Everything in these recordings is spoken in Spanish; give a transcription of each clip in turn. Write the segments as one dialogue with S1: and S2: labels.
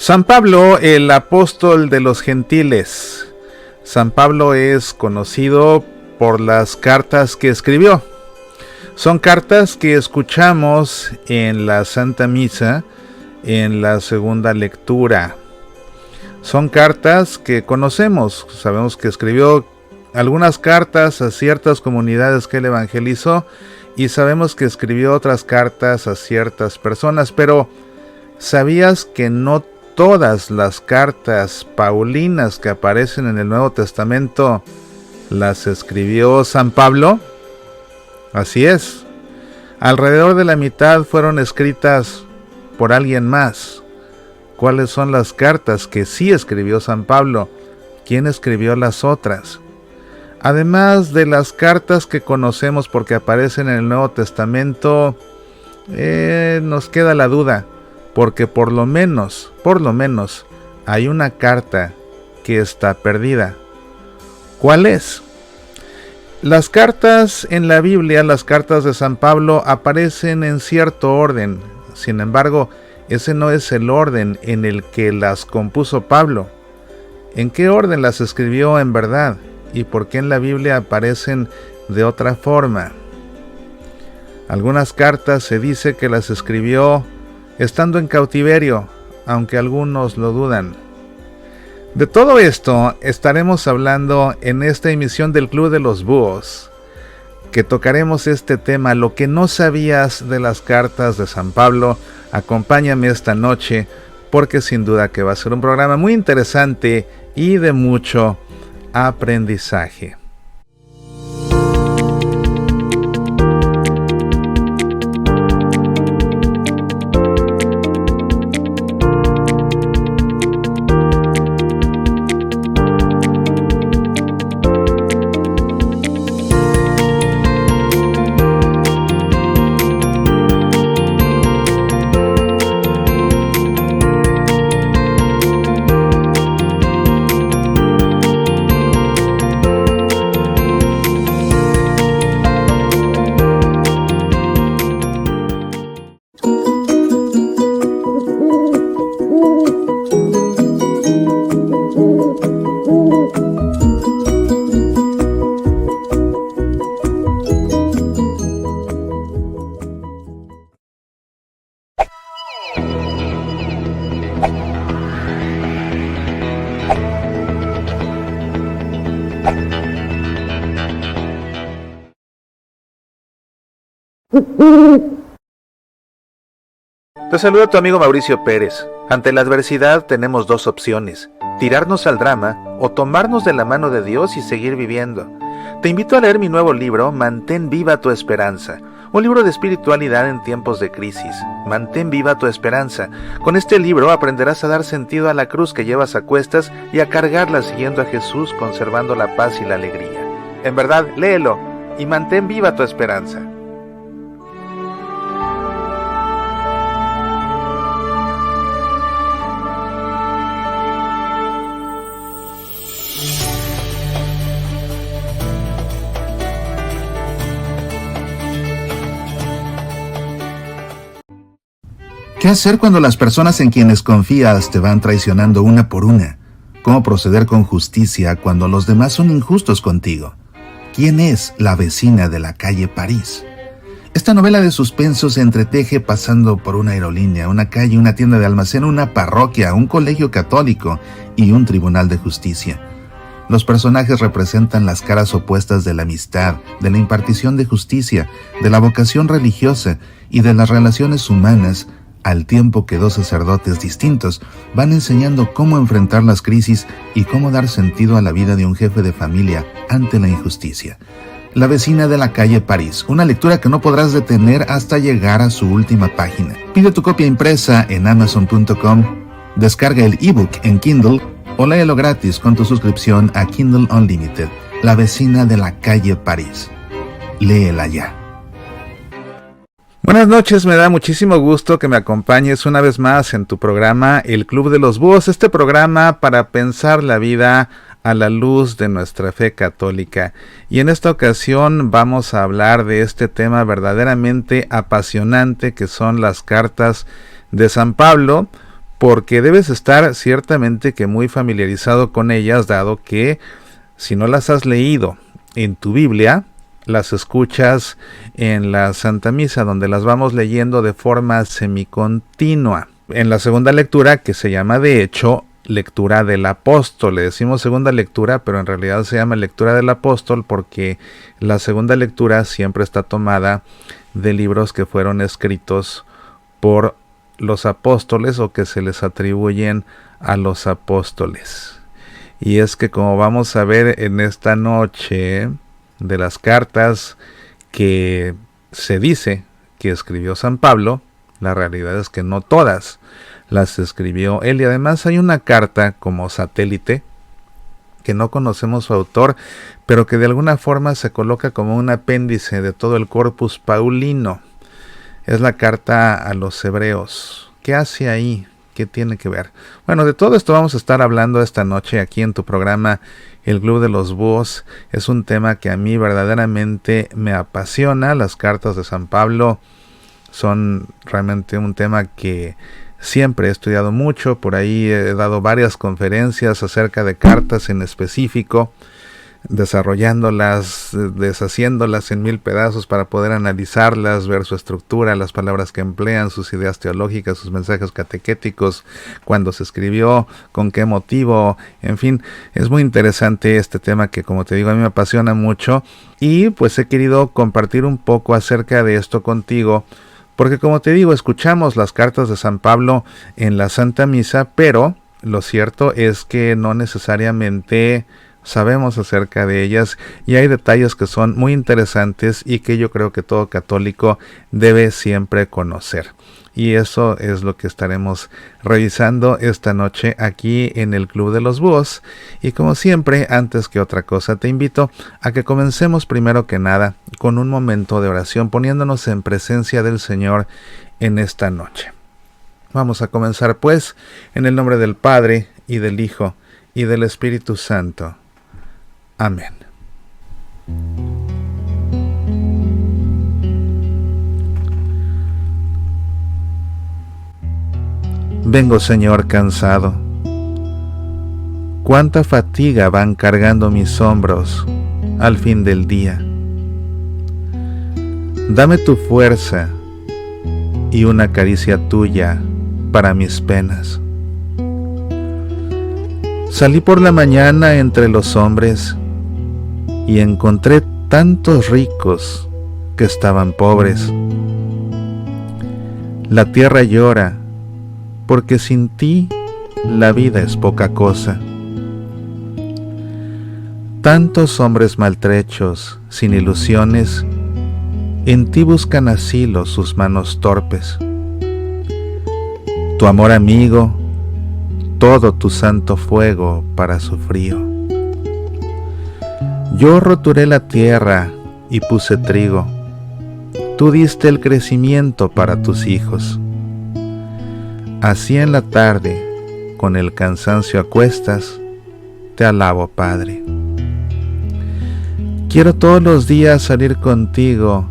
S1: San Pablo, el apóstol de los gentiles. San Pablo es conocido por las cartas que escribió. Son cartas que escuchamos en la Santa Misa, en la segunda lectura. Son cartas que conocemos. Sabemos que escribió algunas cartas a ciertas comunidades que él evangelizó y sabemos que escribió otras cartas a ciertas personas, pero ¿sabías que no todas las cartas paulinas que aparecen en el Nuevo Testamento las escribió San Pablo? Así es. Alrededor de la mitad fueron escritas por alguien más. ¿Cuáles son las cartas que sí escribió San Pablo? ¿Quién escribió las otras? Además de las cartas que conocemos porque aparecen en el Nuevo Testamento, nos queda la duda, porque por lo menos, hay una carta que está perdida. ¿Cuál es? Las cartas en la Biblia, las cartas de San Pablo, aparecen en cierto orden. Sin embargo, ese no es el orden en el que las compuso Pablo. ¿En qué orden las escribió en verdad? ¿Y por qué en la Biblia aparecen de otra forma? Algunas cartas se dice que las escribió estando en cautiverio, aunque algunos lo dudan. De todo esto estaremos hablando en esta emisión del Club de los Búhos, que tocaremos este tema, lo que no sabías de las cartas de San Pablo. Acompáñame esta noche, porque sin duda que va a ser un programa muy interesante y de mucho aprendizaje. Te saluda tu amigo Mauricio Pérez. Ante la adversidad tenemos dos opciones: tirarnos al drama o tomarnos de la mano de Dios y seguir viviendo. Te invito a leer mi nuevo libro, Mantén viva tu esperanza, un libro de espiritualidad en tiempos de crisis. Mantén viva tu esperanza. Con este libro aprenderás a dar sentido a la cruz que llevas a cuestas y a cargarla siguiendo a Jesús, conservando la paz y la alegría. En verdad, léelo y mantén viva tu esperanza.
S2: ¿Qué hacer cuando las personas en quienes confías te van traicionando una por una? ¿Cómo proceder con justicia cuando los demás son injustos contigo? ¿Quién es la vecina de la calle París? Esta novela de suspenso se entreteje pasando por una aerolínea, una calle, una tienda de almacén, una parroquia, un colegio católico y un tribunal de justicia. Los personajes representan las caras opuestas de la amistad, de la impartición de justicia, de la vocación religiosa y de las relaciones humanas, al tiempo que dos sacerdotes distintos van enseñando cómo enfrentar las crisis y cómo dar sentido a la vida de un jefe de familia ante la injusticia. La vecina de la calle París, una lectura que no podrás detener hasta llegar a su última página. Pide tu copia impresa en Amazon.com, descarga el ebook en Kindle o léelo gratis con tu suscripción a Kindle Unlimited. La vecina de la calle París. Léela ya.
S1: Buenas noches, me da muchísimo gusto que me acompañes una vez más en tu programa El Club de los Búhos, este programa para pensar la vida a la luz de nuestra fe católica. Y en esta ocasión vamos a hablar de este tema verdaderamente apasionante que son las cartas de San Pablo, porque debes estar ciertamente que muy familiarizado con ellas, dado que si no las has leído en tu Biblia, las escuchas en la Santa Misa, donde las vamos leyendo de forma semicontinua. En la segunda lectura, que se llama de hecho lectura del apóstol, le decimos segunda lectura, pero en realidad se llama lectura del apóstol porque la segunda lectura siempre está tomada de libros que fueron escritos por los apóstoles o que se les atribuyen a los apóstoles. Y es que, como vamos a ver en esta noche, de las cartas que se dice que escribió San Pablo, la realidad es que no todas las escribió él, y además hay una carta como satélite que no conocemos su autor, pero que de alguna forma se coloca como un apéndice de todo el corpus paulino. Es la carta a los hebreos. ¿Qué hace ahí? ¿Qué tiene que ver? Bueno, de todo esto vamos a estar hablando esta noche aquí en tu programa El Club de los Búhos. Es un tema que a mí verdaderamente me apasiona. Las cartas de San Pablo son realmente un tema que siempre he estudiado mucho. Por ahí he dado varias conferencias acerca de cartas en específico, desarrollándolas, deshaciéndolas en 1000 pedazos para poder analizarlas, ver su estructura, las palabras que emplean, sus ideas teológicas, sus mensajes catequéticos, cuándo se escribió, con qué motivo, en fin, es muy interesante este tema que, como te digo, a mí me apasiona mucho, y pues he querido compartir un poco acerca de esto contigo, porque, como te digo, escuchamos las cartas de San Pablo en la Santa Misa, pero lo cierto es que no necesariamente sabemos acerca de ellas, y hay detalles que son muy interesantes y que yo creo que todo católico debe siempre conocer. Y eso es lo que estaremos revisando esta noche aquí en el Club de los Búhos. Y como siempre, antes que otra cosa, te invito a que comencemos primero que nada con un momento de oración, poniéndonos en presencia del Señor en esta noche. Vamos a comenzar pues en el nombre del Padre, y del Hijo, y del Espíritu Santo. Amén. Vengo, Señor, cansado. Cuánta fatiga van cargando mis hombros al fin del día. Dame tu fuerza y una caricia tuya para mis penas. Salí por la mañana entre los hombres y encontré tantos ricos que estaban pobres. La tierra llora, porque sin ti la vida es poca cosa. Tantos hombres maltrechos, sin ilusiones, en ti buscan asilo sus manos torpes. Tu amor amigo, todo tu santo fuego para su frío. Yo roturé la tierra y puse trigo. Tú diste el crecimiento para tus hijos. Así en la tarde, con el cansancio a cuestas, te alabo, Padre. Quiero todos los días salir contigo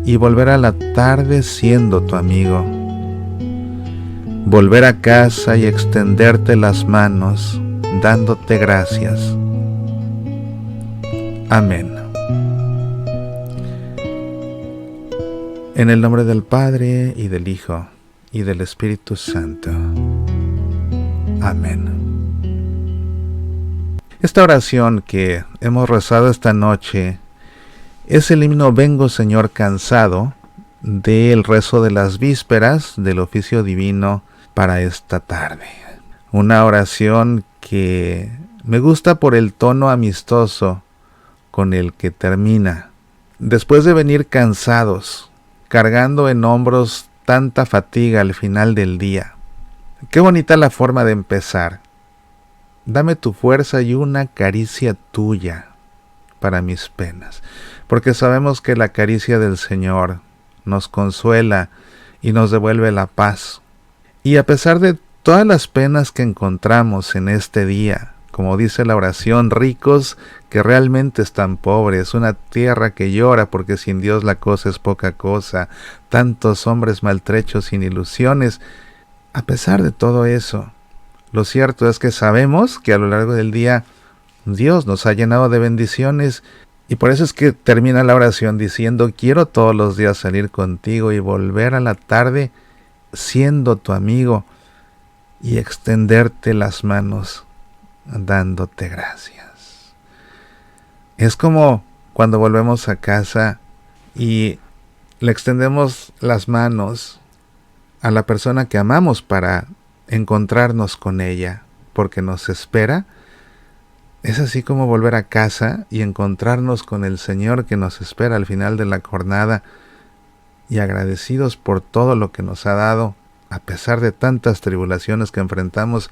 S1: y volver a la tarde siendo tu amigo. Volver a casa y extenderte las manos, dándote gracias. Amén. En el nombre del Padre, y del Hijo, y del Espíritu Santo. Amén. Esta oración que hemos rezado esta noche es el himno Vengo, Señor, cansado, del rezo de las vísperas del oficio divino para esta tarde. Una oración que me gusta por el tono amistoso con el que termina. Después de venir cansados, cargando en hombros tanta fatiga al final del día. Qué bonita la forma de empezar. Dame tu fuerza y una caricia tuya para mis penas, porque sabemos que la caricia del Señor nos consuela y nos devuelve la paz. Y a pesar de todas las penas que encontramos en este día, como dice la oración, ricos que realmente están pobres, una tierra que llora porque sin Dios la cosa es poca cosa, tantos hombres maltrechos sin ilusiones, A pesar de todo eso, lo cierto es que sabemos que a lo largo del día Dios nos ha llenado de bendiciones, y por eso es que termina la oración diciendo: quiero todos los días salir contigo y volver a la tarde siendo tu amigo y extenderte las manos dándote gracias. Es como cuando volvemos a casa y le extendemos las manos a la persona que amamos para encontrarnos con ella, porque nos espera. Es así como volver a casa y encontrarnos con el Señor que nos espera al final de la jornada, y agradecidos por todo lo que nos ha dado, a pesar de tantas tribulaciones que enfrentamos,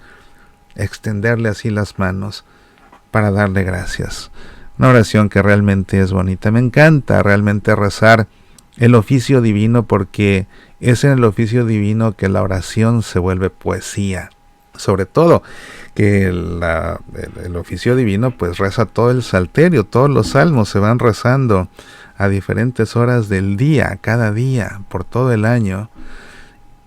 S1: extenderle así las manos para darle gracias. Una oración que realmente es bonita. Me encanta realmente rezar el oficio divino, porque es en el oficio divino que la oración se vuelve poesía. Sobre todo que el oficio divino pues reza todo el salterio, todos los salmos se van rezando a diferentes horas del día, cada día, por todo el año.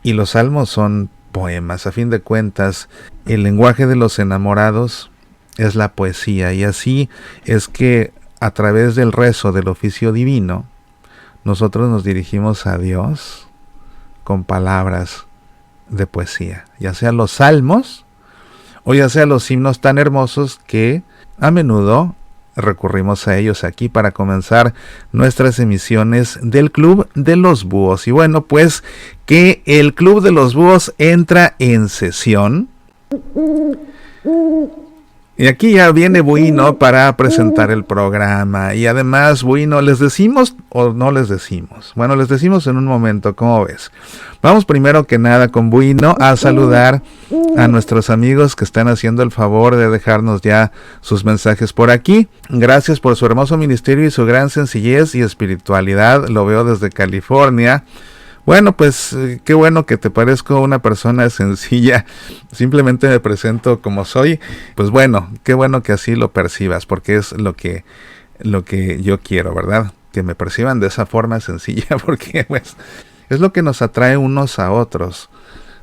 S1: Y los salmos son poemas. A fin de cuentas, el lenguaje de los enamorados es la poesía, y así es que a través del rezo del oficio divino nosotros nos dirigimos a Dios con palabras de poesía, ya sea los salmos o ya sea los himnos tan hermosos que a menudo recurrimos a ellos aquí para comenzar nuestras emisiones del Club de los Búhos. Y bueno, pues que el Club de los Búhos entra en sesión. Y aquí ya viene Buino para presentar el programa. Y además, Buino, ¿les decimos o no les decimos? Bueno, les decimos en un momento, ¿cómo ves? Vamos primero que nada con Buino a saludar a nuestros amigos que están haciendo el favor de dejarnos ya sus mensajes por aquí. Gracias por su hermoso ministerio y su gran sencillez y espiritualidad. Lo veo desde California. Bueno, pues qué bueno que te parezco una persona sencilla. Simplemente me presento como soy. Pues bueno, qué bueno que así lo percibas, porque es lo que yo quiero, ¿verdad? Que me perciban de esa forma sencilla, porque pues es lo que nos atrae unos a otros,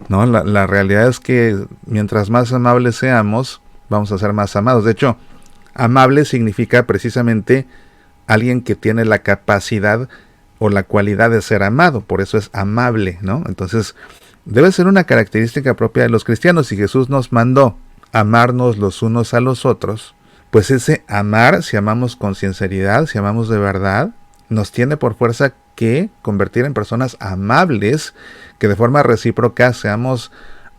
S1: ¿no? La realidad es que mientras más amables seamos, vamos a ser más amados. De hecho, amable significa precisamente alguien que tiene la capacidad o la cualidad de ser amado, por eso es amable, ¿no? Entonces, debe ser una característica propia de los cristianos. Si Jesús nos mandó amarnos los unos a los otros, pues ese amar, si amamos con sinceridad, si amamos de verdad, nos tiene por fuerza que convertir en personas amables, que de forma recíproca seamos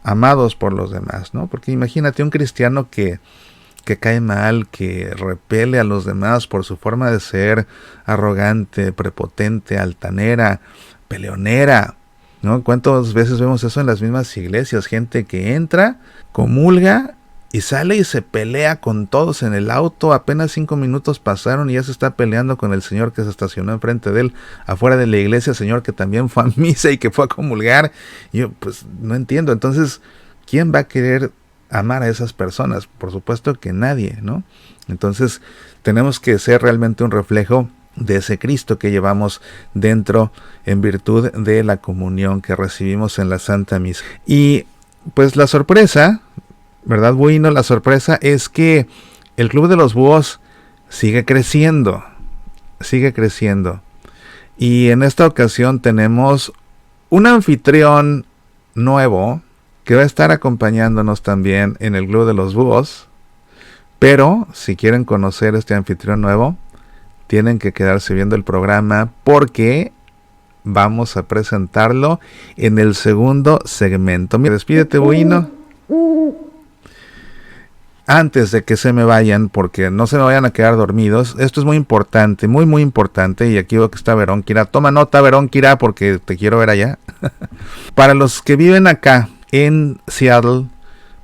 S1: amados por los demás, ¿no? Porque imagínate un cristiano que cae mal, que repele a los demás por su forma de ser, arrogante, prepotente, altanera, peleonera, ¿no? ¿Cuántas veces vemos eso en las mismas iglesias? Gente que entra, comulga y sale y se pelea con todos en el auto. Apenas 5 minutos pasaron y ya se está peleando con el señor que se estacionó enfrente de él, afuera de la iglesia, señor que también fue a misa y que fue a comulgar. Y yo pues no entiendo. Entonces, ¿quién va a querer amar a esas personas? Por supuesto que nadie, ¿no? Entonces tenemos que ser realmente un reflejo de ese Cristo que llevamos dentro en virtud de la comunión que recibimos en la Santa Misa. Y pues la sorpresa, ¿verdad, Buino? La sorpresa es que el Club de los Búhos sigue creciendo. Y en esta ocasión tenemos un anfitrión nuevo que va a estar acompañándonos también en el Club de los Búhos. Pero si quieren conocer este anfitrión nuevo, tienen que quedarse viendo el programa, porque vamos a presentarlo en el segundo segmento. Mira, despídete, Buino. Antes de que se me vayan, porque no se me vayan a quedar dormidos, esto es muy importante, muy muy importante, y aquí veo que está Verónquira. Toma nota, Verónquira, porque te quiero ver allá. Para los que viven acá en Seattle,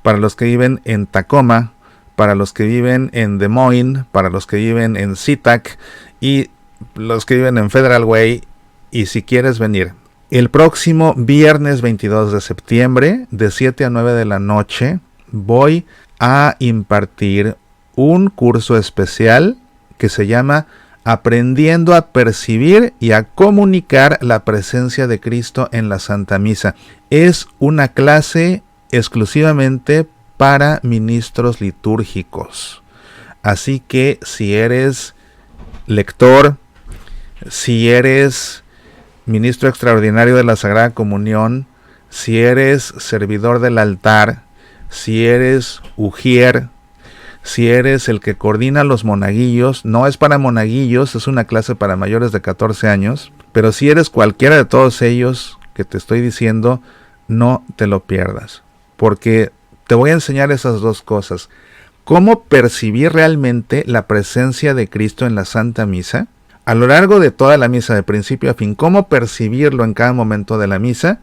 S1: para los que viven en Tacoma, para los que viven en Des Moines, para los que viven en SeaTac y los que viven en Federal Way, y si quieres venir el próximo viernes 22 de septiembre de 7 a 9 de la noche, voy a impartir un curso especial que se llama aprendiendo a percibir y a comunicar la presencia de Cristo en la Santa Misa. Es una clase exclusivamente para ministros litúrgicos. Así que si eres lector, si eres ministro extraordinario de la Sagrada Comunión, si eres servidor del altar, si eres ujier, si eres el que coordina los monaguillos, no es para monaguillos, es una clase para mayores de 14 años, pero si eres cualquiera de todos ellos que te estoy diciendo, no te lo pierdas, porque te voy a enseñar esas dos cosas. Cómo percibir realmente la presencia de Cristo en la Santa Misa, a lo largo de toda la misa, de principio a fin, cómo percibirlo en cada momento de la misa,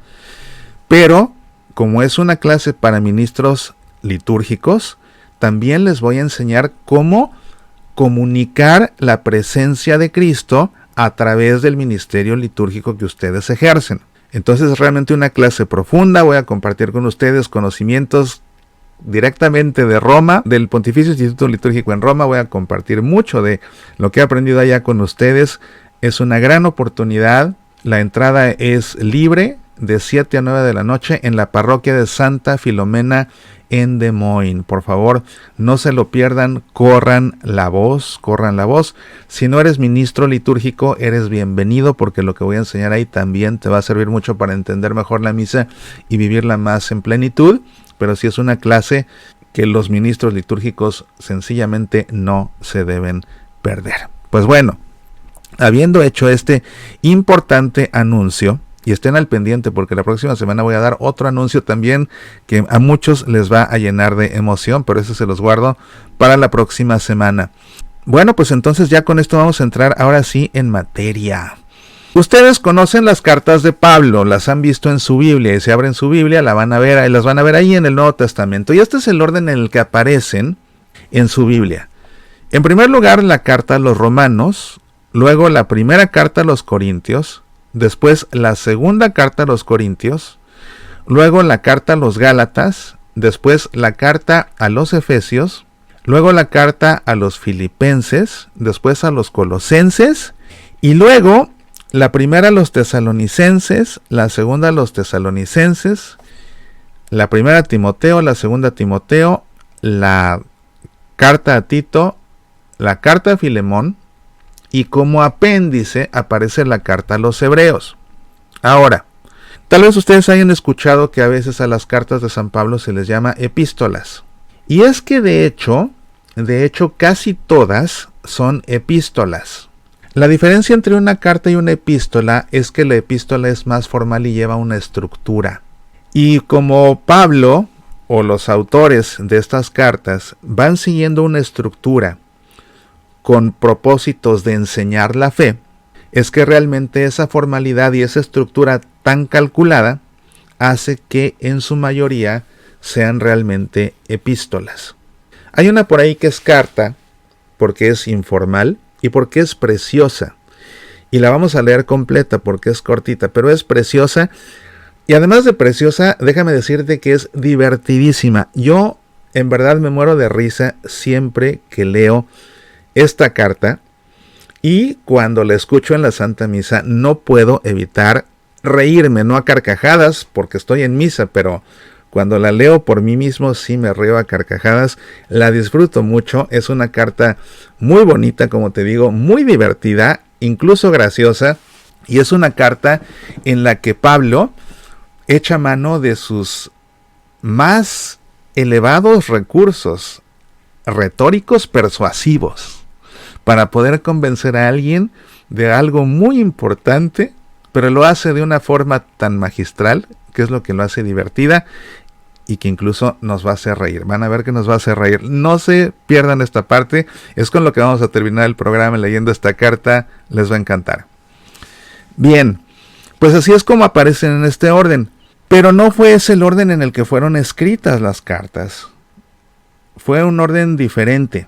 S1: pero como es una clase para ministros litúrgicos, también les voy a enseñar cómo comunicar la presencia de Cristo a través del ministerio litúrgico que ustedes ejercen. Entonces es realmente una clase profunda. Voy a compartir con ustedes conocimientos directamente de Roma, del Pontificio Instituto Litúrgico en Roma. Voy a compartir mucho de lo que he aprendido allá con ustedes. Es una gran oportunidad. La entrada es libre de 7 a 9 de la noche en la parroquia de Santa Filomena en Des Moines. Por favor, no se lo pierdan, corran la voz. Si no eres ministro litúrgico, eres bienvenido, porque lo que voy a enseñar ahí también te va a servir mucho para entender mejor la misa y vivirla más en plenitud. Pero sí es una clase que los ministros litúrgicos sencillamente no se deben perder. Pues bueno, habiendo hecho este importante anuncio, y estén al pendiente porque la próxima semana voy a dar otro anuncio también que a muchos les va a llenar de emoción, pero ese se los guardo para la próxima semana. Bueno, pues entonces ya con esto vamos a entrar ahora sí en materia. Ustedes conocen las cartas de Pablo, las han visto en su Biblia, y si abren su Biblia las van a ver ahí en el Nuevo Testamento. Y este es el orden en el que aparecen en su Biblia. En primer lugar, la carta a los Romanos, luego la primera carta a los Corintios, después la segunda carta a los Corintios, luego la carta a los Gálatas, después la carta a los Efesios, luego la carta a los Filipenses, después a los Colosenses, y luego la primera a los Tesalonicenses, la segunda a los Tesalonicenses, la primera a Timoteo, la segunda a Timoteo, la carta a Tito, la carta a Filemón, y como apéndice aparece la carta a los Hebreos. Ahora, tal vez ustedes hayan escuchado que a veces a las cartas de San Pablo se les llama epístolas. Y es que de hecho casi todas son epístolas. La diferencia entre una carta y una epístola es que la epístola es más formal y lleva una estructura. Y como Pablo o los autores de estas cartas van siguiendo una estructura con propósitos de enseñar la fe, es que realmente esa formalidad y esa estructura tan calculada hace que en su mayoría sean realmente epístolas. Hay una por ahí que es carta, porque es informal y porque es preciosa. Y la vamos a leer completa porque es cortita, pero es preciosa. Y además de preciosa, déjame decirte que es divertidísima. Yo en verdad me muero de risa siempre que leo esta carta, y cuando la escucho en la Santa Misa no puedo evitar reírme, no a carcajadas porque estoy en misa, pero cuando la leo por mí mismo sí me río a carcajadas. La disfruto mucho, es una carta muy bonita, como te digo, muy divertida, incluso graciosa, y es una carta en la que Pablo echa mano de sus más elevados recursos retóricos persuasivos para poder convencer a alguien de algo muy importante, pero lo hace de una forma tan magistral, que es lo que lo hace divertida y que incluso nos va a hacer reír. Van a ver que nos va a hacer reír. No se pierdan esta parte, es con lo que vamos a terminar el programa leyendo esta carta, les va a encantar. Bien, pues así es como aparecen en este orden, pero no fue ese el orden en el que fueron escritas las cartas. Fue un orden diferente.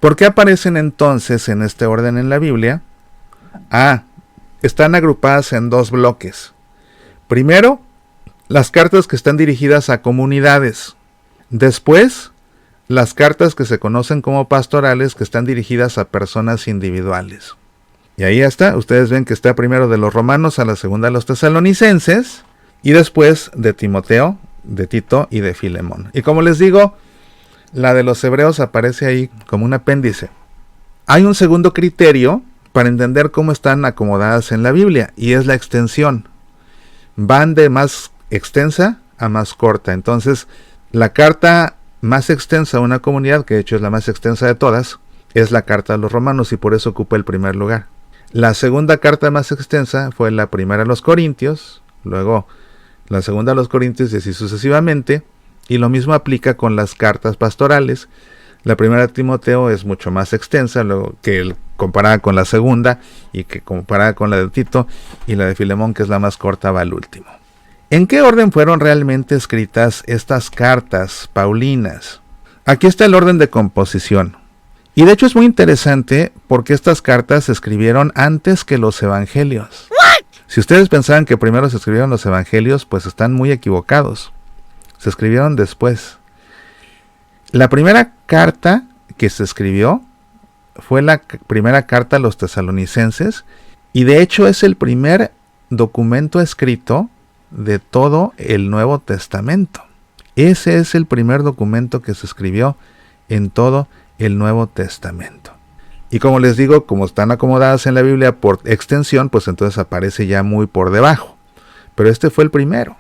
S1: ¿Por qué aparecen entonces en este orden en la Biblia? Están agrupadas en dos bloques. Primero, las cartas que están dirigidas a comunidades. Después, las cartas que se conocen como pastorales, que están dirigidas a personas individuales. Y ahí está, ustedes ven que está primero de los romanos a la segunda de los tesalonicenses, y después de Timoteo, de Tito y de Filemón. Y como les digo, la de los hebreos aparece ahí como un apéndice. Hay un segundo criterio para entender cómo están acomodadas en la Biblia, y es la extensión. Van de más extensa a más corta. Entonces, la carta más extensa a una comunidad, que de hecho es la más extensa de todas, es la carta a los romanos, y por eso ocupa el primer lugar. La segunda carta más extensa fue la primera a los corintios, luego la segunda a los corintios y así sucesivamente, y lo mismo aplica con las cartas pastorales. La primera de Timoteo es mucho más extensa, luego que comparada con la segunda, y que comparada con la de Tito, y la de Filemón, que es la más corta, va al último. ¿En qué orden fueron realmente escritas estas cartas paulinas? Aquí está el orden de composición. Y de hecho es muy interesante porque estas cartas se escribieron antes que los evangelios. Si ustedes pensaban que primero se escribieron los evangelios, pues están muy equivocados. Se escribieron después. La primera carta que se escribió fue la primera carta a los tesalonicenses, y de hecho es el primer documento escrito de todo el Nuevo Testamento. Ese es el primer documento que se escribió en todo el Nuevo Testamento. Y como les digo, como están acomodadas en la Biblia por extensión, pues entonces aparece ya muy por debajo. Pero este fue el primero.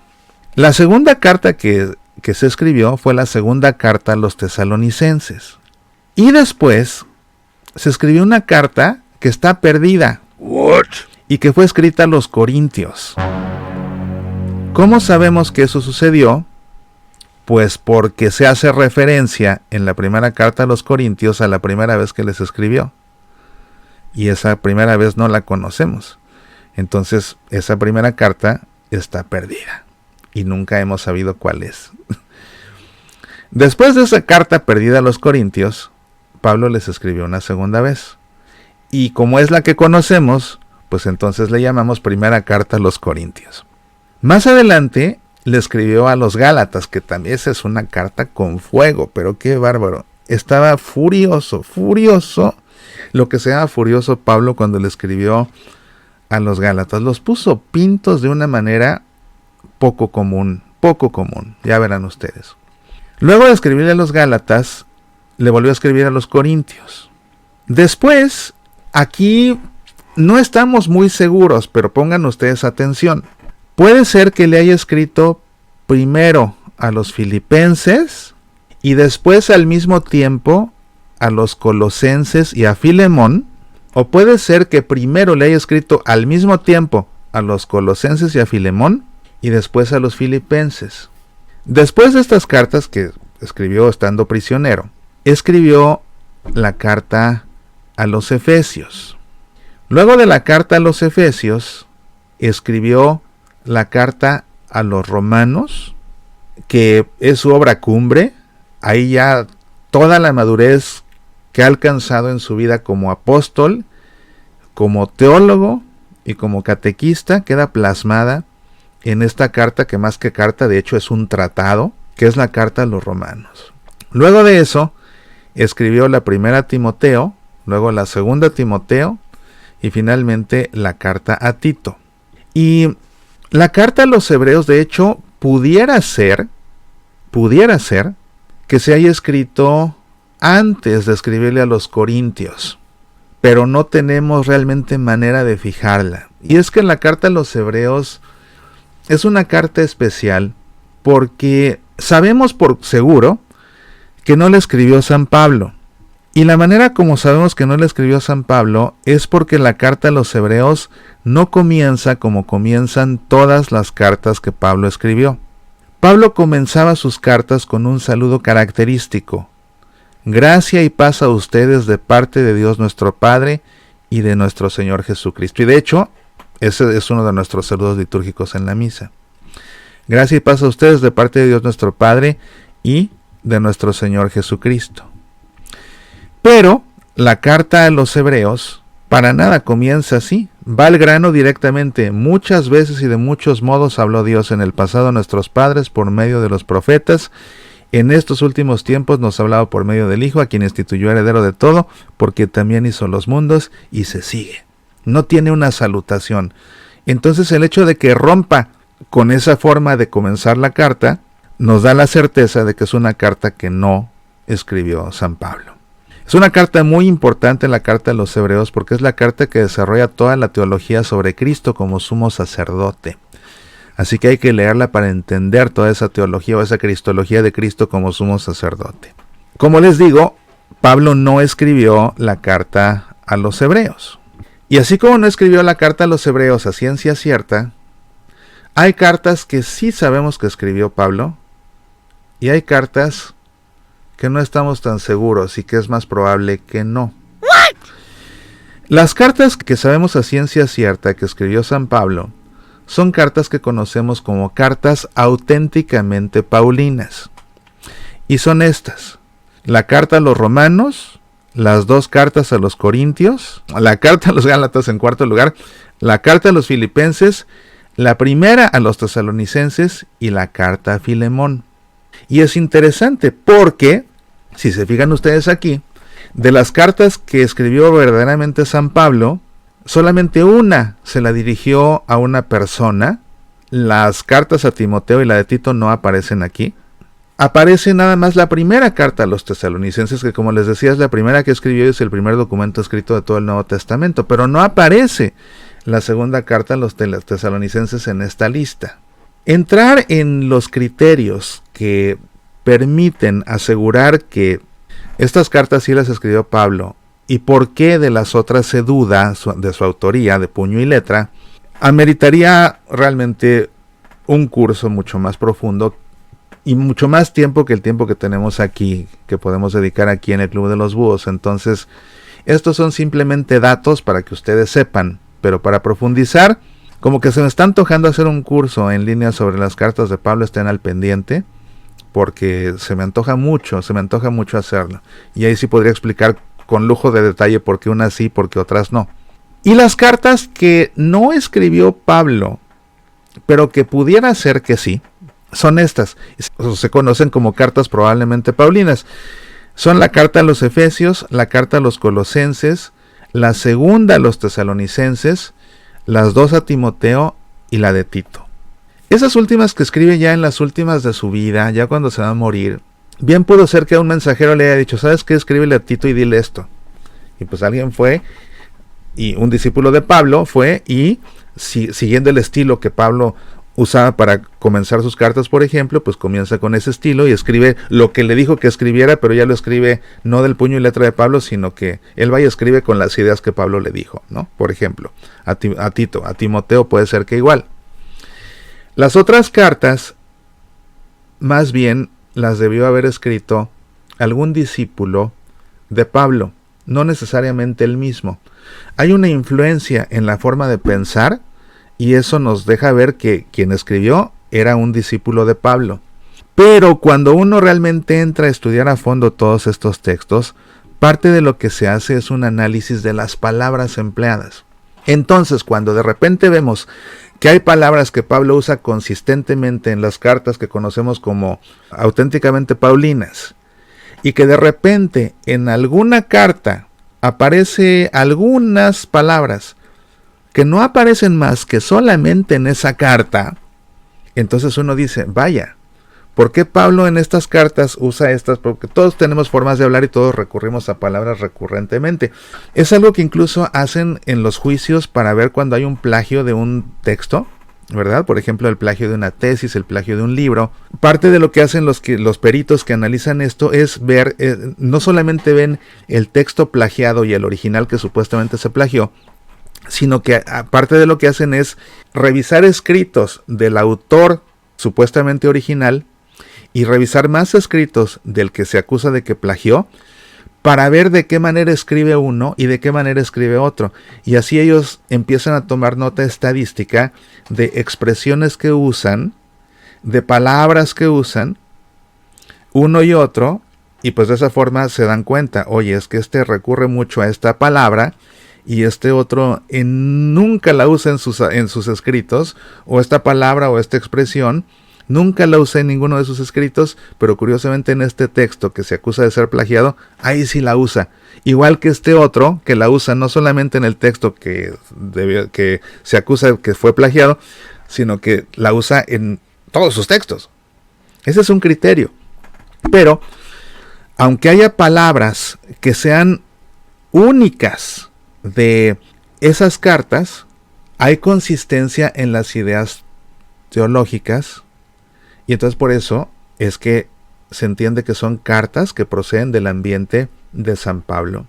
S1: La segunda carta que se escribió fue la segunda carta a los tesalonicenses. Y después se escribió una carta que está perdida. ¿What? Y que fue escrita a los corintios. ¿Cómo sabemos que eso sucedió? Pues porque se hace referencia en la primera carta a los corintios a la primera vez que les escribió. Y esa primera vez no la conocemos. Entonces esa primera carta está perdida. Y nunca hemos sabido cuál es. Después de esa carta perdida a los corintios, Pablo les escribió una segunda vez. Y como es la que conocemos, pues entonces le llamamos primera carta a los corintios. Más adelante le escribió a los Gálatas, que también esa es una carta con fuego, pero qué bárbaro. Estaba furioso. Lo que se llama furioso Pablo cuando le escribió a los Gálatas. Los puso pintos de una manera poco común, ya verán ustedes. Luego de escribirle a los Gálatas, le volvió a escribir a los Corintios. Después, aquí no estamos muy seguros, pero pongan ustedes atención. Puede ser que le haya escrito primero a los Filipenses y después al mismo tiempo a los Colosenses y a Filemón, o puede ser que primero le haya escrito al mismo tiempo a los Colosenses y a Filemón y después a los Filipenses. Después de estas cartas que escribió estando prisionero, escribió la carta a los Efesios. Luego de la carta a los Efesios, escribió la carta a los Romanos, que es su obra cumbre. Ahí ya toda la madurez que ha alcanzado en su vida como apóstol, como teólogo y como catequista queda plasmada en esta carta, que más que carta de hecho es un tratado, que es la carta a los Romanos. Luego de eso escribió la primera Timoteo, luego la segunda Timoteo y finalmente la carta a Tito. Y la carta a los hebreos de hecho pudiera ser que se haya escrito antes de escribirle a los corintios, pero no tenemos realmente manera de fijarla. Y es que la carta a los hebreos es una carta especial porque sabemos por seguro que no la escribió San Pablo. Y la manera como sabemos que no la escribió San Pablo es porque la carta a los hebreos no comienza como comienzan todas las cartas que Pablo escribió. Pablo comenzaba sus cartas con un saludo característico: gracia y paz a ustedes de parte de Dios nuestro Padre y de nuestro Señor Jesucristo. Y de hecho, ese es uno de nuestros saludos litúrgicos en la misa. Gracia y paz a ustedes de parte de Dios nuestro Padre y de nuestro Señor Jesucristo. Pero la carta a los hebreos para nada comienza así. Va al grano directamente. Muchas veces y de muchos modos habló Dios en el pasado a nuestros padres por medio de los profetas, en estos últimos tiempos nos ha hablado por medio del Hijo, a quien instituyó heredero de todo, porque también hizo los mundos, y se sigue. No tiene una salutación. Entonces el hecho de que rompa con esa forma de comenzar la carta, nos da la certeza de que es una carta que no escribió San Pablo. Es una carta muy importante, la carta de los Hebreos, porque es la carta que desarrolla toda la teología sobre Cristo como sumo sacerdote. Así que hay que leerla para entender toda esa teología o esa cristología de Cristo como sumo sacerdote. Como les digo, Pablo no escribió la carta a los Hebreos. Y así como no escribió la carta a los Hebreos a ciencia cierta, hay cartas que sí sabemos que escribió Pablo, y hay cartas que no estamos tan seguros y que es más probable que no. Las cartas que sabemos a ciencia cierta que escribió San Pablo son cartas que conocemos como cartas auténticamente paulinas. Y son estas: la carta a los romanos, las dos cartas a los corintios, la carta a los gálatas en cuarto lugar, la carta a los filipenses, la primera a los tesalonicenses y la carta a Filemón. Y es interesante porque, si se fijan ustedes aquí, de las cartas que escribió verdaderamente San Pablo, solamente una se la dirigió a una persona. Las cartas a Timoteo y la de Tito no aparecen aquí. Aparece nada más la primera carta a los tesalonicenses, que como les decía es la primera que escribió y es el primer documento escrito de todo el Nuevo Testamento, pero no aparece la segunda carta a los tesalonicenses en esta lista. Entrar en los criterios que permiten asegurar que estas cartas sí las escribió Pablo y por qué de las otras se duda de su autoría de puño y letra, ameritaría realmente un curso mucho más profundo y mucho más tiempo que el tiempo que tenemos aquí, que podemos dedicar aquí en el Club de los Búhos. Entonces, estos son simplemente datos para que ustedes sepan, pero para profundizar, como que se me está antojando hacer un curso en línea sobre las cartas de Pablo, estén al pendiente, porque se me antoja mucho hacerlo. Y ahí sí podría explicar con lujo de detalle por qué unas sí, por qué otras no. Y las cartas que no escribió Pablo, pero que pudiera ser que sí, son estas. Se conocen como cartas probablemente paulinas. Son la carta a los Efesios, la carta a los Colosenses, la segunda a los Tesalonicenses, las dos a Timoteo y la de Tito. Esas últimas que escribe ya en las últimas de su vida, ya cuando se va a morir, bien pudo ser que a un mensajero le haya dicho, ¿sabes qué? Escríbele a Tito y dile esto. Y pues alguien fue, y un discípulo de Pablo fue, y siguiendo el estilo que Pablo usaba para comenzar sus cartas, por ejemplo, pues comienza con ese estilo y escribe lo que le dijo que escribiera, pero ya lo escribe no del puño y letra de Pablo, sino que él va y escribe con las ideas que Pablo le dijo, ¿no? Por ejemplo, a Tito, a Timoteo puede ser que igual. Las otras cartas, más bien, las debió haber escrito algún discípulo de Pablo, no necesariamente él mismo. Hay una influencia en la forma de pensar, y eso nos deja ver que quien escribió era un discípulo de Pablo. Pero cuando uno realmente entra a estudiar a fondo todos estos textos, parte de lo que se hace es un análisis de las palabras empleadas. Entonces, cuando de repente vemos que hay palabras que Pablo usa consistentemente en las cartas que conocemos como auténticamente paulinas, y que de repente en alguna carta aparece algunas palabras que no aparecen más que solamente en esa carta, entonces uno dice, vaya, ¿por qué Pablo en estas cartas usa estas? Porque todos tenemos formas de hablar y todos recurrimos a palabras recurrentemente. Es algo que incluso hacen en los juicios para ver cuando hay un plagio de un texto, ¿verdad? Por ejemplo, el plagio de una tesis, el plagio de un libro. Parte de lo que hacen los peritos que analizan esto es ver, no solamente ven el texto plagiado y el original que supuestamente se plagió, sino que aparte de lo que hacen es revisar escritos del autor supuestamente original y revisar más escritos del que se acusa de que plagió para ver de qué manera escribe uno y de qué manera escribe otro. Y así ellos empiezan a tomar nota estadística de expresiones que usan, de palabras que usan, uno y otro, y pues de esa forma se dan cuenta, oye, es que este recurre mucho a esta palabra, y este otro nunca la usa en sus escritos, o esta palabra o esta expresión Nunca la usé en ninguno de sus escritos, pero curiosamente en este texto que se acusa de ser plagiado, ahí sí la usa. Igual que este otro, que la usa no solamente en el texto que se acusa que fue plagiado, sino que la usa en todos sus textos. Ese es un criterio. Pero, aunque haya palabras que sean únicas de esas cartas, hay consistencia en las ideas teológicas, y entonces por eso es que se entiende que son cartas que proceden del ambiente de San Pablo.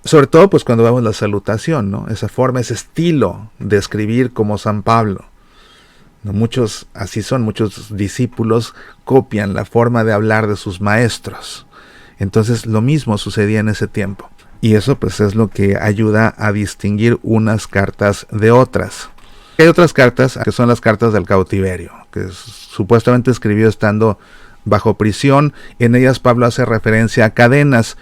S1: Sobre todo pues cuando vemos la salutación, ¿no? Esa forma, ese estilo de escribir como San Pablo. Muchos discípulos copian la forma de hablar de sus maestros. Entonces lo mismo sucedía en ese tiempo. Y eso pues es lo que ayuda a distinguir unas cartas de otras. Hay otras cartas que son las cartas del cautiverio, que supuestamente escribió estando bajo prisión. En ellas Pablo hace referencia a cadenas,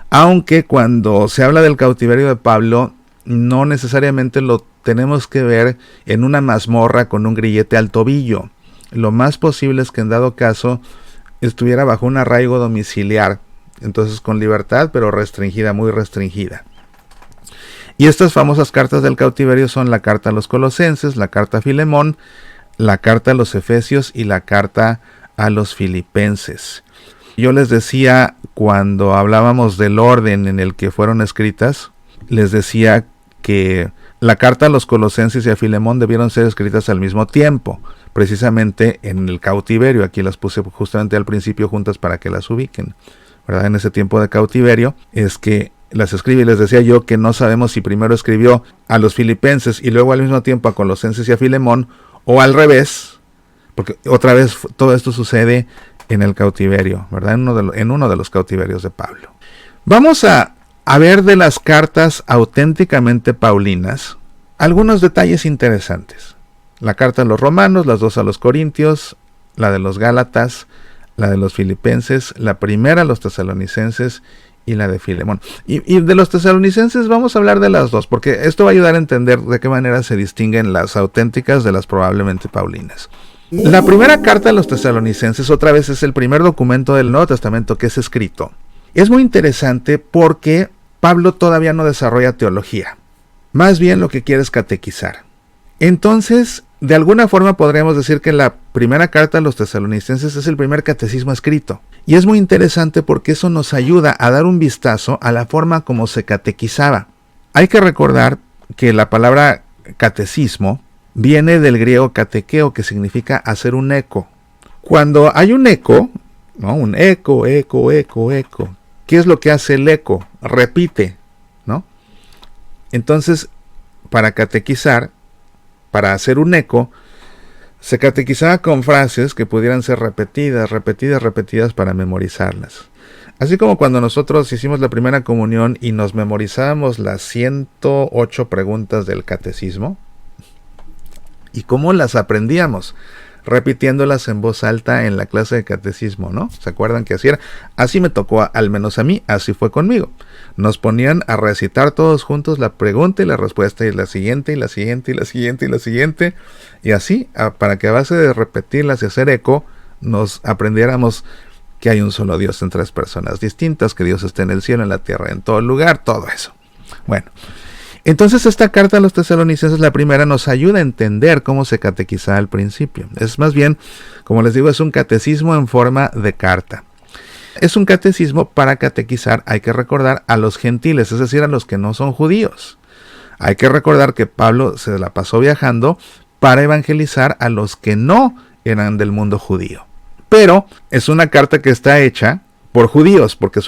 S1: aunque cuando se habla del cautiverio de Pablo, no necesariamente lo tenemos que ver en una mazmorra con un grillete al tobillo. Lo más posible es que en dado caso estuviera bajo un arraigo domiciliar, entonces con libertad pero restringida, muy restringida. Y estas famosas cartas del cautiverio son la carta a los Colosenses, la carta a Filemón, la carta a los Efesios y la carta a los Filipenses. Yo les decía, cuando hablábamos del orden en el que fueron escritas, les decía que la carta a los Colosenses y a Filemón debieron ser escritas al mismo tiempo, precisamente en el cautiverio. Aquí las puse justamente al principio juntas para que las ubiquen, ¿verdad? En ese tiempo de cautiverio es que las escribe, y les decía yo que no sabemos si primero escribió a los Filipenses y luego al mismo tiempo a Colosenses y a Filemón, o al revés, porque otra vez todo esto sucede en el cautiverio, ¿verdad? En uno de los cautiverios de Pablo. Vamos a ver de las cartas auténticamente paulinas algunos detalles interesantes. La carta a los romanos, las dos a los corintios, la de los gálatas, la de los filipenses, la primera a los tesalonicenses y la de Filemón. Y de los tesalonicenses vamos a hablar de las dos, porque esto va a ayudar a entender de qué manera se distinguen las auténticas de las probablemente paulinas. La primera carta a los tesalonicenses otra vez es el primer documento del Nuevo Testamento que es escrito. Es muy interesante porque Pablo todavía no desarrolla teología. Más bien lo que quiere es catequizar. Entonces, de alguna forma podríamos decir que la primera carta a los tesalonicenses es el primer catecismo escrito. Y es muy interesante porque eso nos ayuda a dar un vistazo a la forma como se catequizaba. Hay que recordar que la palabra catecismo viene del griego katekeo, que significa hacer un eco. Cuando hay un eco, ¿no? Un eco, eco, eco, eco. ¿Qué es lo que hace el eco? Repite, ¿no? Entonces, para catequizar, para hacer un eco, se catequizaba con frases que pudieran ser repetidas, repetidas, repetidas para memorizarlas. Así como cuando nosotros hicimos la primera comunión y nos memorizábamos las 108 preguntas del catecismo. ¿Y cómo las aprendíamos? Repitiéndolas en voz alta en la clase de catecismo, ¿no? ¿Se acuerdan que así era? Así me tocó, al menos a mí, así fue conmigo. Nos ponían a recitar todos juntos la pregunta y la respuesta, y la siguiente, y la siguiente, y la siguiente, y la siguiente, y así, para que a base de repetirlas y hacer eco, nos aprendiéramos que hay un solo Dios en tres personas distintas, que Dios está en el cielo, en la tierra, en todo lugar, todo eso. Bueno, entonces esta carta a los tesalonicenses, la primera, nos ayuda a entender cómo se catequizaba al principio. Es más bien, como les digo, es un catecismo en forma de carta. Es un catecismo para catequizar, hay que recordar, a los gentiles, es decir, a los que no son judíos. Hay que recordar que Pablo se la pasó viajando para evangelizar a los que no eran del mundo judío. Pero es una carta que está hecha por judíos, porque es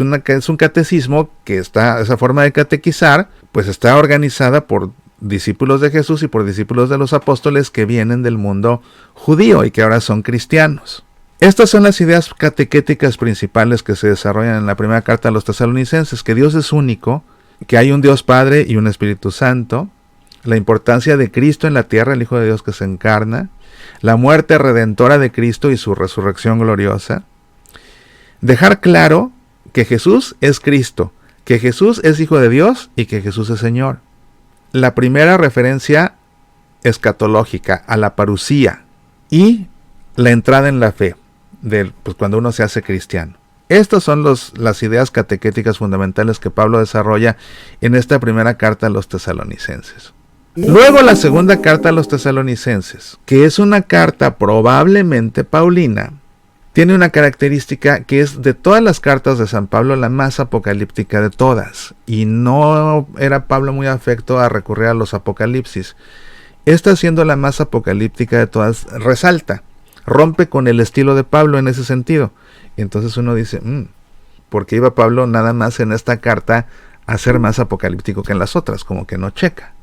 S1: un catecismo que esa forma de catequizar, pues está organizada por discípulos de Jesús y por discípulos de los apóstoles que vienen del mundo judío y que ahora son cristianos. Estas son las ideas catequéticas principales que se desarrollan en la primera carta a los tesalonicenses: que Dios es único, que hay un Dios Padre y un Espíritu Santo, la importancia de Cristo en la tierra, el Hijo de Dios que se encarna, la muerte redentora de Cristo y su resurrección gloriosa. Dejar claro que Jesús es Cristo, que Jesús es Hijo de Dios y que Jesús es Señor. La primera referencia escatológica a la parusía, y la entrada en la fe, pues cuando uno se hace cristiano. Estas son las ideas catequéticas fundamentales que Pablo desarrolla en esta primera carta a los tesalonicenses. Luego la segunda carta a los tesalonicenses, que es una carta probablemente paulina, tiene una característica que es de todas las cartas de San Pablo la más apocalíptica de todas. Y no era Pablo muy afecto a recurrir a los apocalipsis. Esta, siendo la más apocalíptica de todas, resalta, rompe con el estilo de Pablo en ese sentido. Y entonces uno dice, ¿por qué iba Pablo nada más en esta carta a ser más apocalíptico que en las otras? Como que no checa.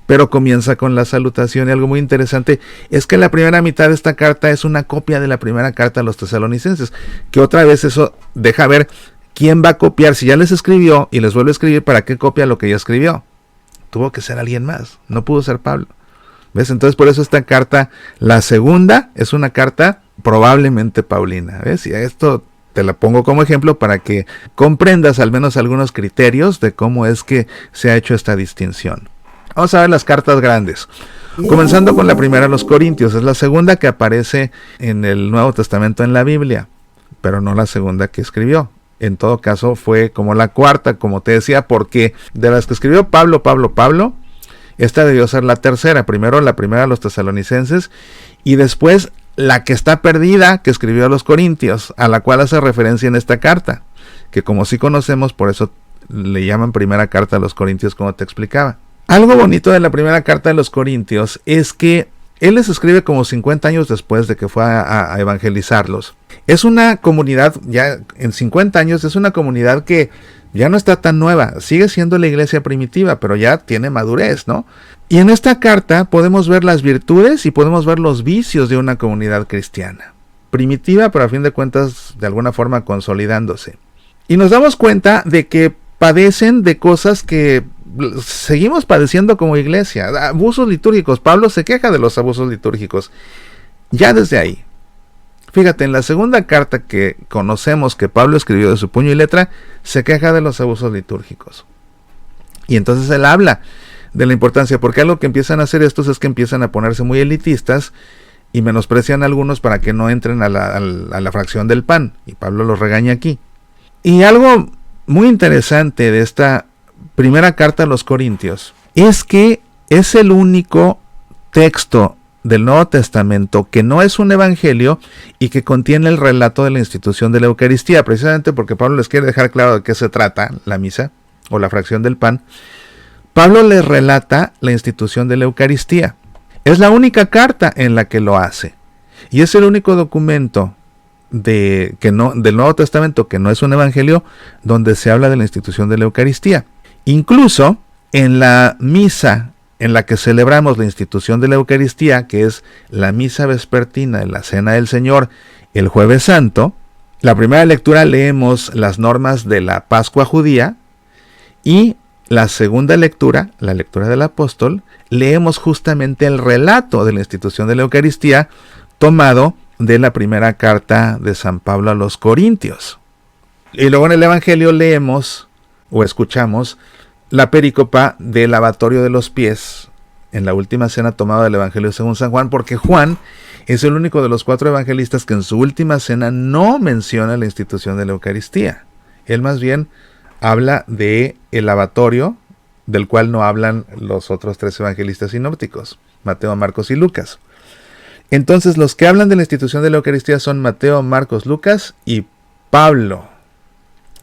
S1: Pero comienza con la salutación, y algo muy interesante es que la primera mitad de esta carta es una copia de la primera carta a los tesalonicenses, que otra vez eso deja ver quién va a copiar. Si ya les escribió y les vuelve a escribir, ¿para qué copia lo que ya escribió? Tuvo que ser alguien más, no pudo ser Pablo. ¿Ves? Entonces por eso esta carta, la segunda, es una carta probablemente paulina. ¿Ves? Y esto te la pongo como ejemplo para que comprendas al menos algunos criterios de cómo es que se ha hecho esta distinción. Vamos a ver las cartas grandes. Comenzando con la primera a los Corintios. Es la segunda que aparece en el Nuevo Testamento en la Biblia, pero no la segunda que escribió. En todo caso fue como la cuarta, como te decía, porque de las que escribió Pablo, esta debió ser la tercera. Primero la primera a los tesalonicenses y después la que está perdida que escribió a los Corintios, a la cual hace referencia en esta carta, que como sí conocemos, por eso le llaman primera carta a los Corintios, como te explicaba. Algo bonito de la primera carta de los Corintios es que él les escribe como 50 años después de que fue a evangelizarlos. Es una comunidad, ya en 50 años, es una comunidad que ya no está tan nueva, sigue siendo la iglesia primitiva, pero ya tiene madurez, ¿no? Y en esta carta podemos ver las virtudes y podemos ver los vicios de una comunidad cristiana. Primitiva, pero a fin de cuentas, de alguna forma consolidándose. Y nos damos cuenta de que padecen de cosas que seguimos padeciendo como iglesia. Abusos litúrgicos. Pablo se queja de los abusos litúrgicos. Ya desde ahí. Fíjate, en la segunda carta que conocemos que Pablo escribió de su puño y letra, se queja de los abusos litúrgicos. Y entonces él habla de la importancia, porque algo que empiezan a hacer estos es que empiezan a ponerse muy elitistas y menosprecian a algunos para que no entren a la fracción del pan. Y Pablo los regaña aquí. Y algo muy interesante de esta primera carta a los Corintios es que es el único texto del Nuevo Testamento que no es un evangelio y que contiene el relato de la institución de la Eucaristía, precisamente porque Pablo les quiere dejar claro de qué se trata la misa o la fracción del pan. Pablo les relata la institución de la Eucaristía. Es la única carta en la que lo hace y es el único documento del Nuevo Testamento que no es un evangelio donde se habla de la institución de la Eucaristía. Incluso en la misa en la que celebramos la institución de la Eucaristía, que es la misa vespertina de la Cena del Señor el Jueves Santo, la primera lectura leemos las normas de la Pascua judía y la segunda lectura, la lectura del apóstol, leemos justamente el relato de la institución de la Eucaristía tomado de la primera carta de San Pablo a los Corintios. Y luego en el Evangelio leemos o escuchamos la perícopa del lavatorio de los pies en la última cena tomada del Evangelio según San Juan, porque Juan es el único de los 4 evangelistas que en su última cena no menciona la institución de la Eucaristía. Él más bien habla de el lavatorio, del cual no hablan los otros 3 evangelistas sinópticos, Mateo, Marcos y Lucas. Entonces los que hablan de la institución de la Eucaristía son Mateo, Marcos, Lucas y Pablo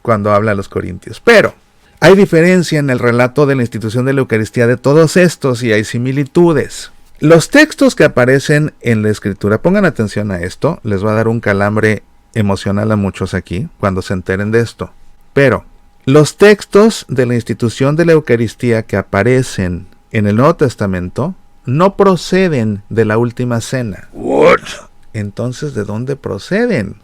S1: cuando habla a los Corintios. Pero hay diferencia en el relato de la institución de la Eucaristía de todos estos y hay similitudes. Los textos que aparecen en la Escritura, pongan atención a esto, les va a dar un calambre emocional a muchos aquí cuando se enteren de esto. Pero los textos de la institución de la Eucaristía que aparecen en el Nuevo Testamento no proceden de la última cena. ¿What? Entonces, ¿de dónde proceden?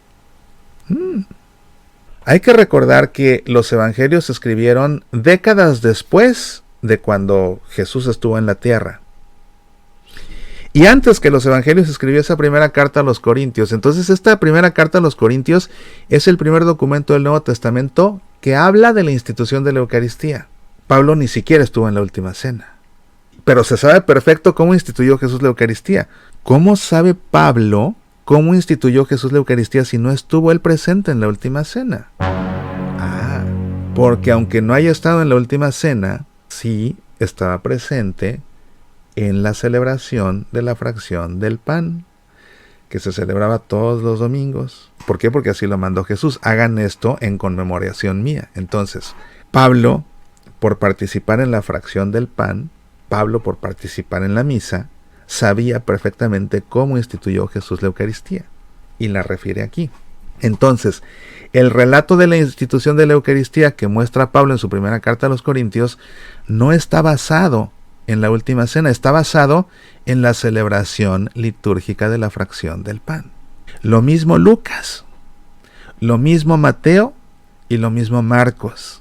S1: Hay que recordar que los evangelios se escribieron décadas después de cuando Jesús estuvo en la tierra. Y antes que los evangelios se escribió esa primera carta a los Corintios. Entonces esta primera carta a los Corintios es el primer documento del Nuevo Testamento que habla de la institución de la Eucaristía. Pablo ni siquiera estuvo en la última cena. Pero se sabe perfecto cómo instituyó Jesús la Eucaristía. ¿Cómo sabe Pablo ¿cómo instituyó Jesús la Eucaristía si no estuvo él presente en la última cena? Porque aunque no haya estado en la última cena, sí estaba presente en la celebración de la fracción del pan, que se celebraba todos los domingos. ¿Por qué? Porque así lo mandó Jesús. Hagan esto en conmemoración mía. Entonces, Pablo, por participar en la fracción del pan, Pablo, por participar en la misa, sabía perfectamente cómo instituyó Jesús la Eucaristía. Y la refiere aquí. Entonces, el relato de la institución de la Eucaristía que muestra Pablo en su primera carta a los Corintios no está basado en la última cena, está basado en la celebración litúrgica de la fracción del pan. Lo mismo Lucas, lo mismo Mateo y lo mismo Marcos.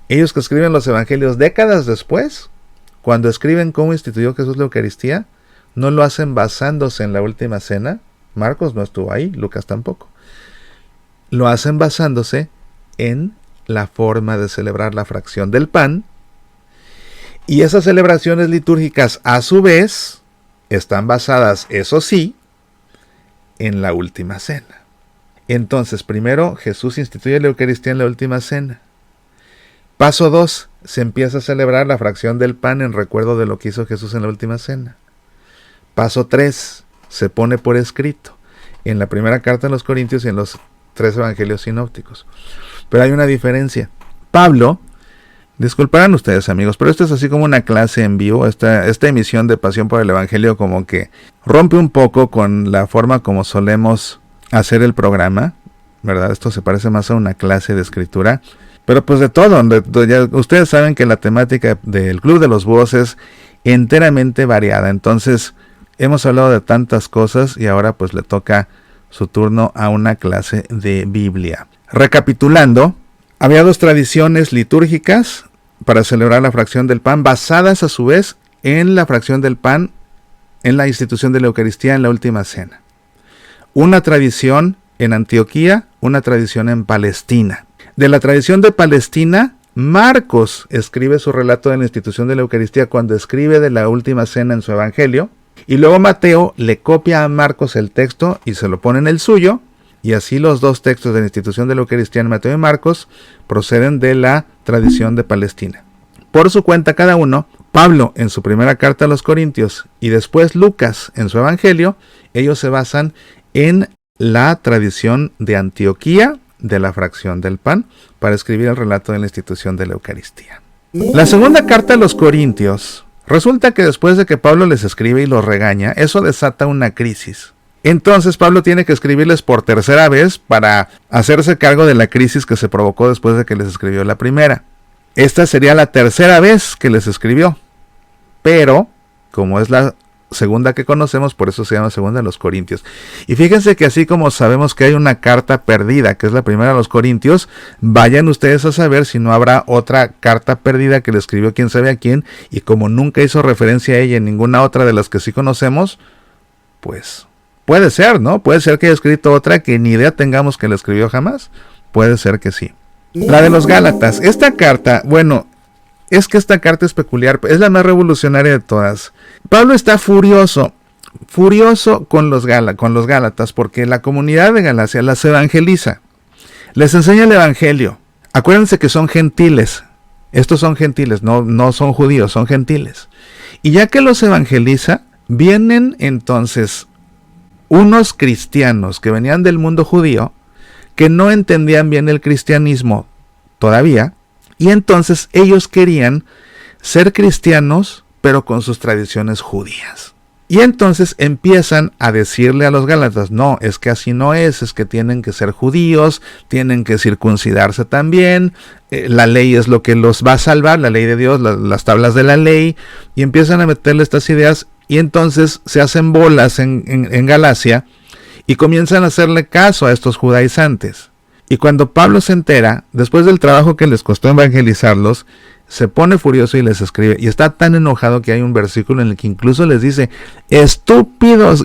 S1: Ellos que escriben los evangelios décadas después, cuando escriben cómo instituyó Jesús la Eucaristía, no lo hacen basándose en la última cena. Marcos no estuvo ahí, Lucas tampoco. Lo hacen basándose en la forma de celebrar la fracción del pan. Y esas celebraciones litúrgicas, a su vez, están basadas, eso sí, en la última cena. Entonces, primero, Jesús instituye la Eucaristía en la última cena. Paso 2, se empieza a celebrar la fracción del pan en recuerdo de lo que hizo Jesús en la última cena. Paso 3, se pone por escrito en la primera carta a los Corintios y en los 3 evangelios sinópticos. Pero hay una diferencia. Pablo, disculparán ustedes amigos, pero esto es así como una clase en vivo. Esta emisión de Pasión por el Evangelio como que rompe un poco con la forma como solemos hacer el programa, ¿verdad? Esto se parece más a una clase de escritura. Pero pues de todo, ya ustedes saben que la temática del Club de los Búhos es enteramente variada. Entonces, hemos hablado de tantas cosas y ahora pues le toca su turno a una clase de Biblia. Recapitulando, había 2 tradiciones litúrgicas para celebrar la fracción del pan, basadas a su vez en la fracción del pan, en la institución de la Eucaristía en la última cena. Una tradición en Antioquía, una tradición en Palestina. De la tradición de Palestina, Marcos escribe su relato de la institución de la Eucaristía cuando escribe de la última cena en su evangelio. Y luego Mateo le copia a Marcos el texto y se lo pone en el suyo. Y así los 2 textos de la institución de la Eucaristía en Mateo y Marcos proceden de la tradición de Palestina. Por su cuenta cada uno, Pablo en su primera carta a los Corintios y después Lucas en su evangelio, ellos se basan en la tradición de Antioquía de la fracción del pan para escribir el relato de la institución de la Eucaristía. La segunda carta a los Corintios, resulta que después de que Pablo les escribe y los regaña, eso desata una crisis. Entonces Pablo tiene que escribirles por tercera vez para hacerse cargo de la crisis que se provocó después de que les escribió la primera. Esta sería la tercera vez que les escribió. Pero, como es la segunda que conocemos, por eso se llama segunda de los Corintios. Y fíjense que así como sabemos que hay una carta perdida, que es la primera de los Corintios, vayan ustedes a saber si no habrá otra carta perdida que le escribió quién sabe a quién, y como nunca hizo referencia a ella en ninguna otra de las que sí conocemos, pues puede ser, ¿no? Puede ser que haya escrito otra que ni idea tengamos que le escribió jamás. Puede ser que sí. La de los Gálatas. Esta carta, bueno, es que esta carta es peculiar, es la más revolucionaria de todas. Pablo está furioso con los Gálatas, porque la comunidad de Galacia las evangeliza, les enseña el evangelio. Acuérdense que son gentiles, estos son gentiles, no son judíos, son gentiles. Y ya que los evangeliza, vienen entonces unos cristianos que venían del mundo judío, que no entendían bien el cristianismo todavía, y entonces ellos querían ser cristianos, pero con sus tradiciones judías. Y entonces empiezan a decirle a los Gálatas, no, es que así no es que tienen que ser judíos, tienen que circuncidarse también, la ley es lo que los va a salvar, la ley de Dios, las tablas de la ley, y empiezan a meterle estas ideas, y entonces se hacen bolas en Galacia, y comienzan a hacerle caso a estos judaizantes. Y cuando Pablo se entera, después del trabajo que les costó evangelizarlos, se pone furioso y les escribe. Y está tan enojado que hay un versículo en el que incluso les dice, estúpidos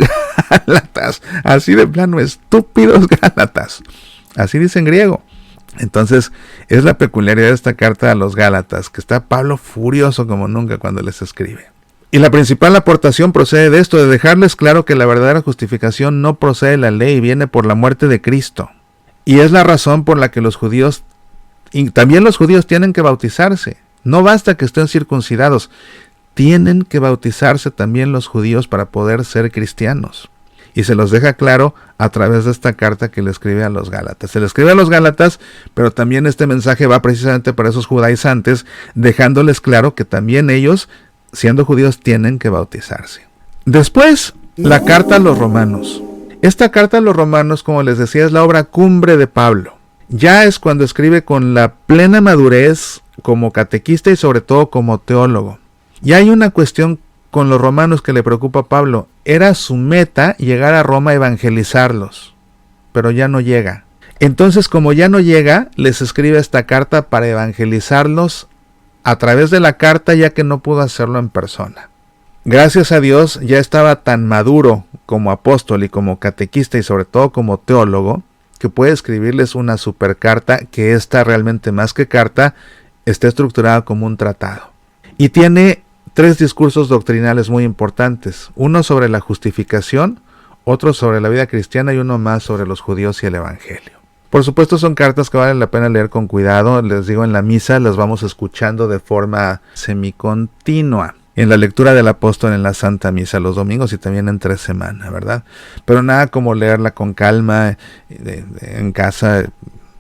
S1: Gálatas. Así de plano, estúpidos Gálatas. Así dice en griego. Entonces, es la peculiaridad de esta carta a los Gálatas, que está Pablo furioso como nunca cuando les escribe. Y la principal aportación procede de esto, de dejarles claro que la verdadera justificación no procede de la ley, viene por la muerte de Cristo. Y es la razón por la que los judíos, y también los judíos, tienen que bautizarse. No basta que estén circuncidados, tienen que bautizarse también los judíos para poder ser cristianos. Y se los deja claro a través de esta carta que le escribe a los Gálatas. Se le escribe a los Gálatas, pero también este mensaje va precisamente para esos judaizantes, dejándoles claro que también ellos, siendo judíos, tienen que bautizarse. Después, la carta a los romanos. Esta carta a los romanos, como les decía, es la obra cumbre de Pablo. Ya es cuando escribe con la plena madurez como catequista y sobre todo como teólogo. Y hay una cuestión con los romanos que le preocupa a Pablo. Era su meta llegar a Roma a evangelizarlos, pero ya no llega. Entonces, como ya no llega, les escribe esta carta para evangelizarlos a través de la carta, ya que no pudo hacerlo en persona. Gracias a Dios, ya estaba tan maduro como apóstol y como catequista y sobre todo como teólogo, que puede escribirles una supercarta, que esta realmente más que carta, está estructurada como un tratado. Y tiene 3 discursos doctrinales muy importantes, uno sobre la justificación, otro sobre la vida cristiana y uno más sobre los judíos y el evangelio. Por supuesto son cartas que valen la pena leer con cuidado, les digo, en la misa las vamos escuchando de forma semicontinua, en la lectura del apóstol en la Santa Misa los domingos y también entre semana, ¿verdad? Pero nada como leerla con calma en casa,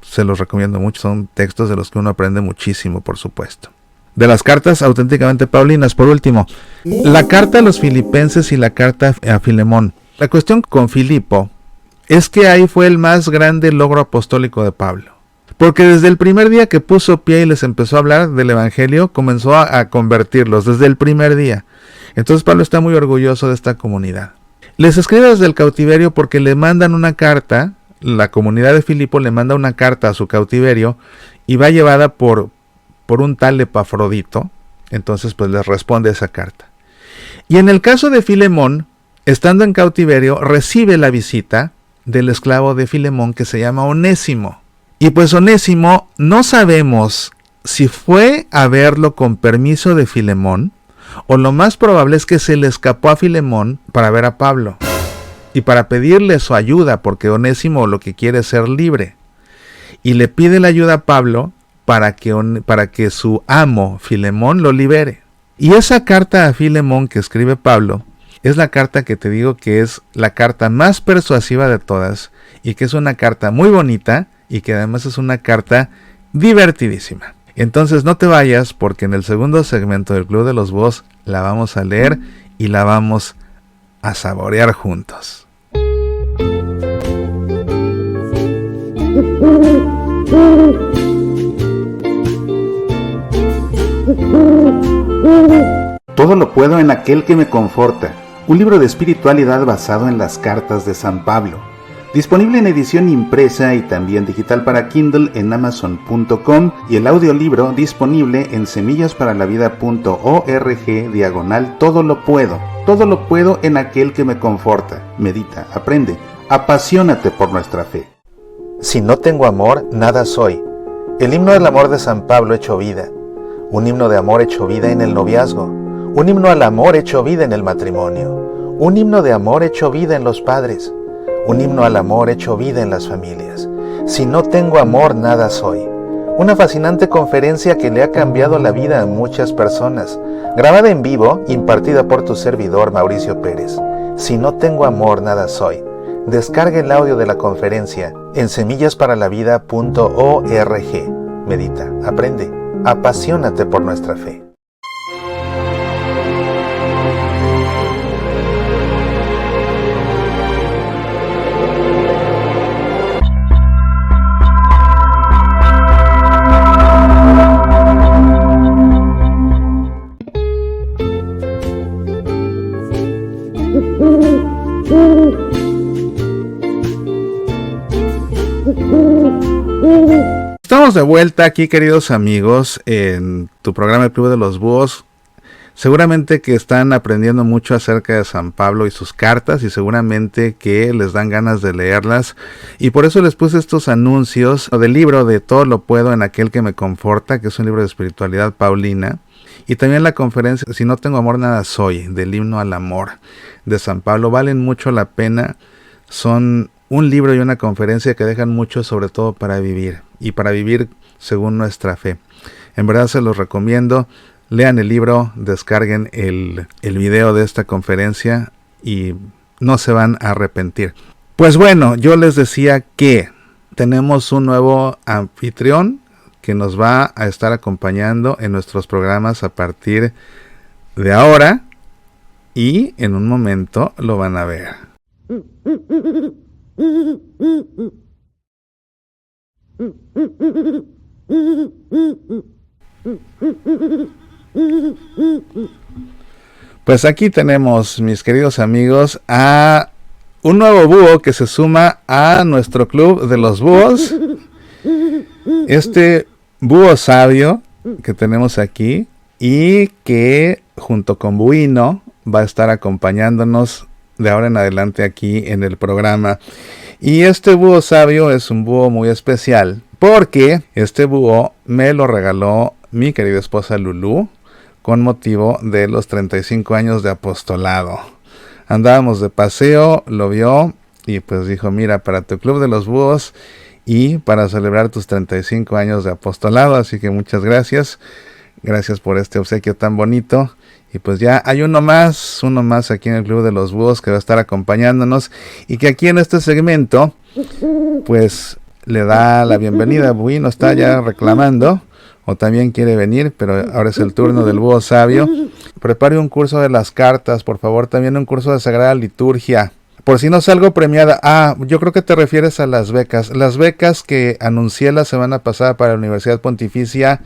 S1: se los recomiendo mucho, son textos de los que uno aprende muchísimo, por supuesto. De las cartas auténticamente paulinas, por último, la carta a los filipenses y la carta a Filemón. La cuestión con Filipo es que ahí fue el más grande logro apostólico de Pablo. Porque desde el primer día que puso pie y les empezó a hablar del evangelio, comenzó a convertirlos, desde el primer día. Entonces Pablo está muy orgulloso de esta comunidad. Les escribe desde el cautiverio porque le mandan una carta, la comunidad de Filipo le manda una carta a su cautiverio y va llevada por un tal Epafrodito. Entonces pues les responde esa carta. Y en el caso de Filemón, estando en cautiverio, recibe la visita del esclavo de Filemón que se llama Onésimo. Y pues Onésimo no sabemos si fue a verlo con permiso de Filemón, o lo más probable es que se le escapó a Filemón para ver a Pablo y para pedirle su ayuda, porque Onésimo lo que quiere es ser libre. Y le pide la ayuda a Pablo para que su amo Filemón lo libere. Y esa carta a Filemón que escribe Pablo es la carta que te digo que es la carta más persuasiva de todas, y que es una carta muy bonita y que además es una carta divertidísima. Entonces no te vayas, porque en el segundo segmento del Club de los Búhos la vamos a leer y la vamos a saborear juntos.
S2: Todo lo puedo en aquel que me conforta. Un libro de espiritualidad basado en las cartas de San Pablo. Disponible en edición impresa y también digital para Kindle en Amazon.com, y el audiolibro disponible en semillasparalavida.org/. Todo lo puedo. Todo lo puedo en aquel que me conforta. Medita, aprende, apasionate por nuestra fe.
S3: Si no tengo amor, nada soy. El himno del amor de San Pablo hecho vida. Un himno de amor hecho vida en el noviazgo. Un himno al amor hecho vida en el matrimonio. Un himno de amor hecho vida en los padres. Un himno al amor hecho vida en las familias. Si no tengo amor, nada soy. Una fascinante conferencia que le ha cambiado la vida a muchas personas. Grabada en vivo, impartida por tu servidor Mauricio Pérez. Si no tengo amor, nada soy. Descarga el audio de la conferencia en semillasparalavida.org. Medita, aprende, apasionate por nuestra fe.
S1: Estamos de vuelta aquí, queridos amigos, en tu programa El Club de los Búhos. Seguramente que están aprendiendo mucho acerca de San Pablo y sus cartas, y seguramente que les dan ganas de leerlas, y por eso les puse estos anuncios del libro de Todo lo puedo en aquel que me conforta, que es un libro de espiritualidad paulina. Y también la conferencia Si no tengo amor nada soy, del himno al amor de San Pablo. Valen mucho la pena. Son un libro y una conferencia que dejan mucho, sobre todo para vivir, y para vivir según nuestra fe. En verdad se los recomiendo. Lean el libro, descarguen el video de esta conferencia y no se van a arrepentir. Pues bueno, yo les decía que tenemos un nuevo anfitrión que nos va a estar acompañando en nuestros programas a partir de ahora, y en un momento lo van a ver. Pues aquí tenemos, mis queridos amigos, a un nuevo búho que se suma a nuestro club de los búhos. Este búho sabio que tenemos aquí, y que junto con Buino va a estar acompañándonos de ahora en adelante aquí en el programa. Y este búho sabio es un búho muy especial, porque este búho me lo regaló mi querida esposa Lulú con motivo de los 35 años de apostolado. Andábamos de paseo, lo vio y pues dijo: mira, para tu club de los búhos y para celebrar tus 35 años de apostolado. Así que muchas gracias. Gracias por este obsequio tan bonito. Y pues ya hay uno más aquí en el Club de los Búhos que va a estar acompañándonos, y que aquí en este segmento pues le da la bienvenida. Buino está ya reclamando, o también quiere venir, pero ahora es el turno del búho sabio. Prepare un curso de las cartas, por favor, también un curso de Sagrada Liturgia. Por si no salgo premiada. Yo creo que te refieres a las becas. Las becas que anuncié la semana pasada para la Universidad Pontificia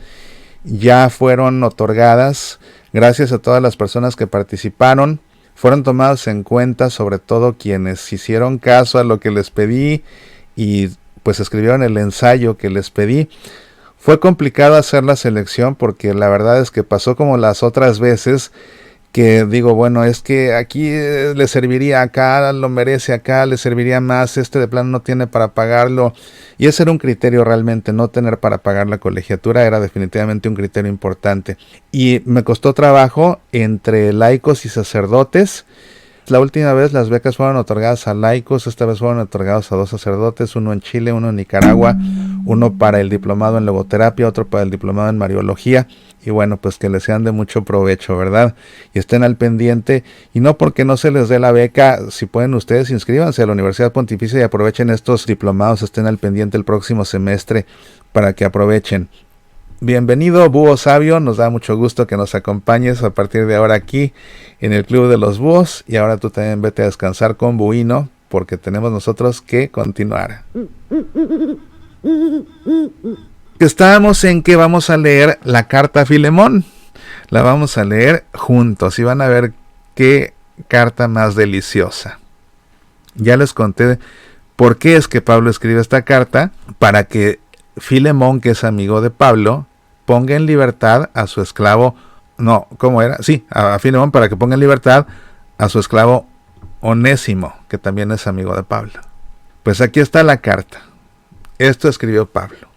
S1: ya fueron otorgadas. Gracias a todas las personas que participaron. Fueron tomados en cuenta, sobre todo quienes hicieron caso a lo que les pedí y pues escribieron el ensayo que les pedí. Fue complicado hacer la selección, porque la verdad es que pasó como las otras veces, que digo, bueno, es que aquí le serviría, acá lo merece, acá le serviría más, de plano no tiene para pagarlo. Y ese era un criterio realmente, no tener para pagar la colegiatura era definitivamente un criterio importante. Y me costó trabajo entre laicos y sacerdotes. La última vez las becas fueron otorgadas a laicos, esta vez fueron otorgadas a 2 sacerdotes, uno en Chile, uno en Nicaragua, uno para el diplomado en logoterapia, otro para el diplomado en mariología. Y bueno, pues que les sean de mucho provecho, ¿verdad? Y estén al pendiente, y no porque no se les dé la beca, si pueden ustedes inscríbanse a la Universidad Pontificia y aprovechen estos diplomados, estén al pendiente el próximo semestre para que aprovechen. Bienvenido, Búho Sabio, nos da mucho gusto que nos acompañes a partir de ahora aquí en el Club de los Búhos, y ahora tú también vete a descansar con Buino, porque tenemos nosotros que continuar. Estamos en que vamos a leer la carta a Filemón. La vamos a leer juntos y van a ver qué carta más deliciosa. Ya les conté por qué es que Pablo escribe esta carta: para que Filemón, que es amigo de Pablo, ponga en libertad a su esclavo. No, ¿cómo era? Sí, a Filemón, para que ponga en libertad a su esclavo Onésimo, que también es amigo de Pablo. Pues aquí está la carta. Esto escribió Pablo.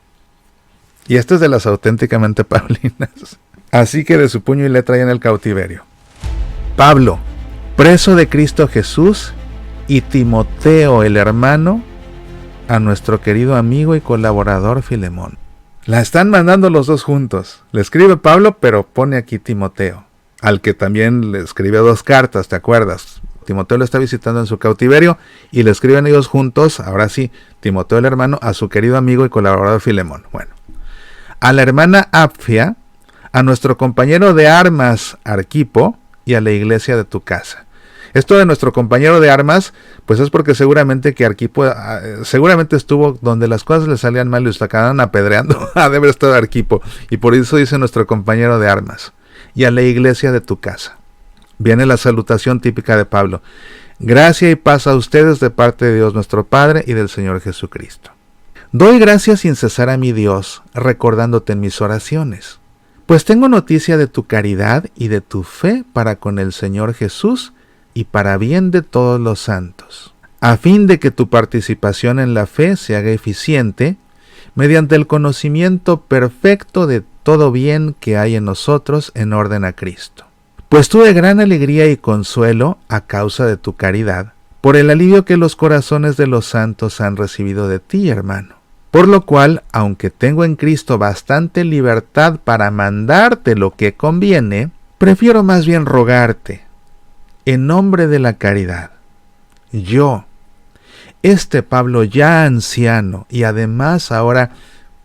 S1: Y esto es de las auténticamente paulinas. Así que de su puño y letra y en el cautiverio. Pablo, preso de Cristo Jesús, y Timoteo el hermano, a nuestro querido amigo y colaborador Filemón. La están mandando los dos juntos. Le escribe Pablo, pero pone aquí Timoteo, al que también le escribe 2 cartas, ¿te acuerdas? Timoteo lo está visitando en su cautiverio y le escriben ellos juntos, ahora sí, Timoteo el hermano, a su querido amigo y colaborador Filemón. Bueno, a la hermana Apfia, a nuestro compañero de armas Arquipo, y a la iglesia de tu casa. Esto de nuestro compañero de armas, pues es porque seguramente que Arquipo seguramente estuvo donde las cosas le salían mal y lo acabaron apedreando. Ha de haber estado Arquipo, y por eso dice nuestro compañero de armas. Y a la iglesia de tu casa. Viene la salutación típica de Pablo. Gracia y paz a ustedes de parte de Dios nuestro Padre y del Señor Jesucristo. Doy gracias sin cesar a mi Dios, recordándote en mis oraciones, pues tengo noticia de tu caridad y de tu fe para con el Señor Jesús y para bien de todos los santos, a fin de que tu participación en la fe se haga eficiente mediante el conocimiento perfecto de todo bien que hay en nosotros en orden a Cristo. Pues tuve gran alegría y consuelo a causa de tu caridad, por el alivio que los corazones de los santos han recibido de ti, hermano. Por lo cual, aunque tengo en Cristo bastante libertad para mandarte lo que conviene, prefiero más bien rogarte, en nombre de la caridad. Yo, este Pablo ya anciano y además ahora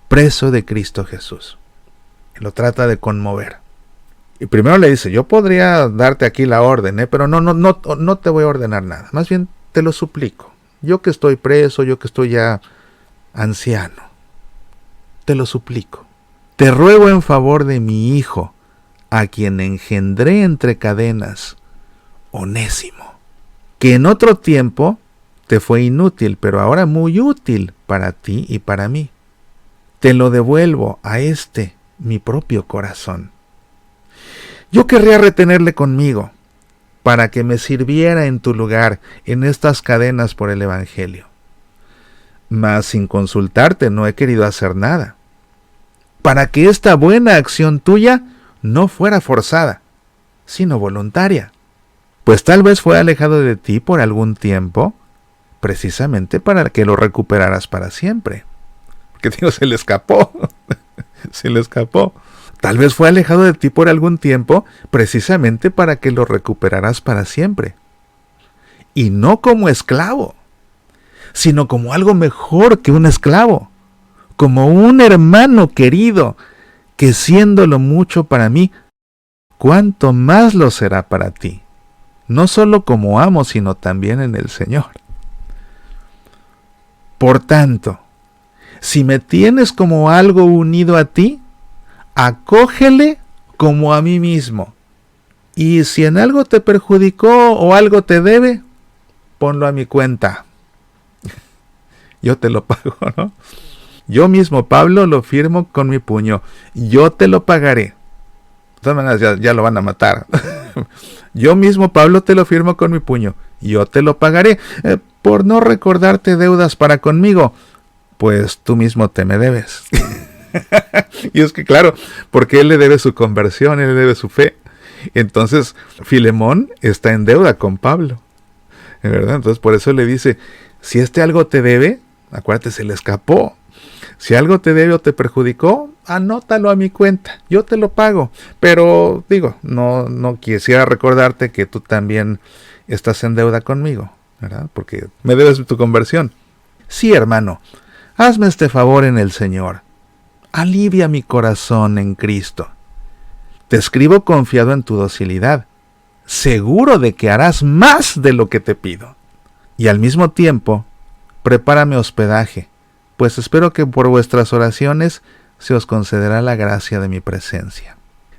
S1: preso de Cristo Jesús. Lo trata de conmover. Y primero le dice, yo podría darte aquí la orden, pero no te voy a ordenar nada. Más bien te lo suplico. Yo que estoy preso, yo que estoy ya anciano, te lo suplico. Te ruego en favor de mi hijo, a quien engendré entre cadenas, Onésimo, que en otro tiempo te fue inútil, pero ahora muy útil para ti y para mí. Te lo devuelvo a mi propio corazón. Yo querría retenerle conmigo, para que me sirviera en tu lugar en estas cadenas por el Evangelio. Mas sin consultarte no he querido hacer nada, para que esta buena acción tuya no fuera forzada, sino voluntaria. Pues tal vez fue alejado de ti por algún tiempo, precisamente para que lo recuperaras para siempre. Porque digo, se le escapó, se le escapó. Tal vez fue alejado de ti por algún tiempo, precisamente para que lo recuperaras para siempre. Y no como esclavo, sino como algo mejor que un esclavo, como un hermano querido, que siéndolo mucho para mí, cuánto más lo será para ti, no solo como amo, sino también en el Señor. Por tanto, si me tienes como algo unido a ti, acógele como a mí mismo. Y si en algo te perjudicó o algo te debe, ponlo a mi cuenta. Yo te lo pago, ¿no? Yo mismo, Pablo, lo firmo con mi puño. Yo te lo pagaré. De todas maneras, ya lo van a matar. Yo mismo, Pablo, te lo firmo con mi puño. Yo te lo pagaré. Por no recordarte deudas para conmigo, pues tú mismo te me debes. Y es que claro, porque él le debe su conversión, él le debe su fe. Entonces, Filemón está en deuda con Pablo, ¿verdad? Entonces, por eso le dice, si algo te debe, acuérdate, se le escapó. Si algo te debe o te perjudicó, anótalo a mi cuenta, yo te lo pago. Pero, digo, no quisiera recordarte que tú también estás en deuda conmigo, ¿verdad? Porque me debes tu conversión. Sí, hermano, hazme este favor en el Señor. Alivia mi corazón en Cristo. Te escribo confiado en tu docilidad, seguro de que harás más de lo que te pido. Y al mismo tiempo, prepárame hospedaje, pues espero que por vuestras oraciones se os concederá la gracia de mi presencia.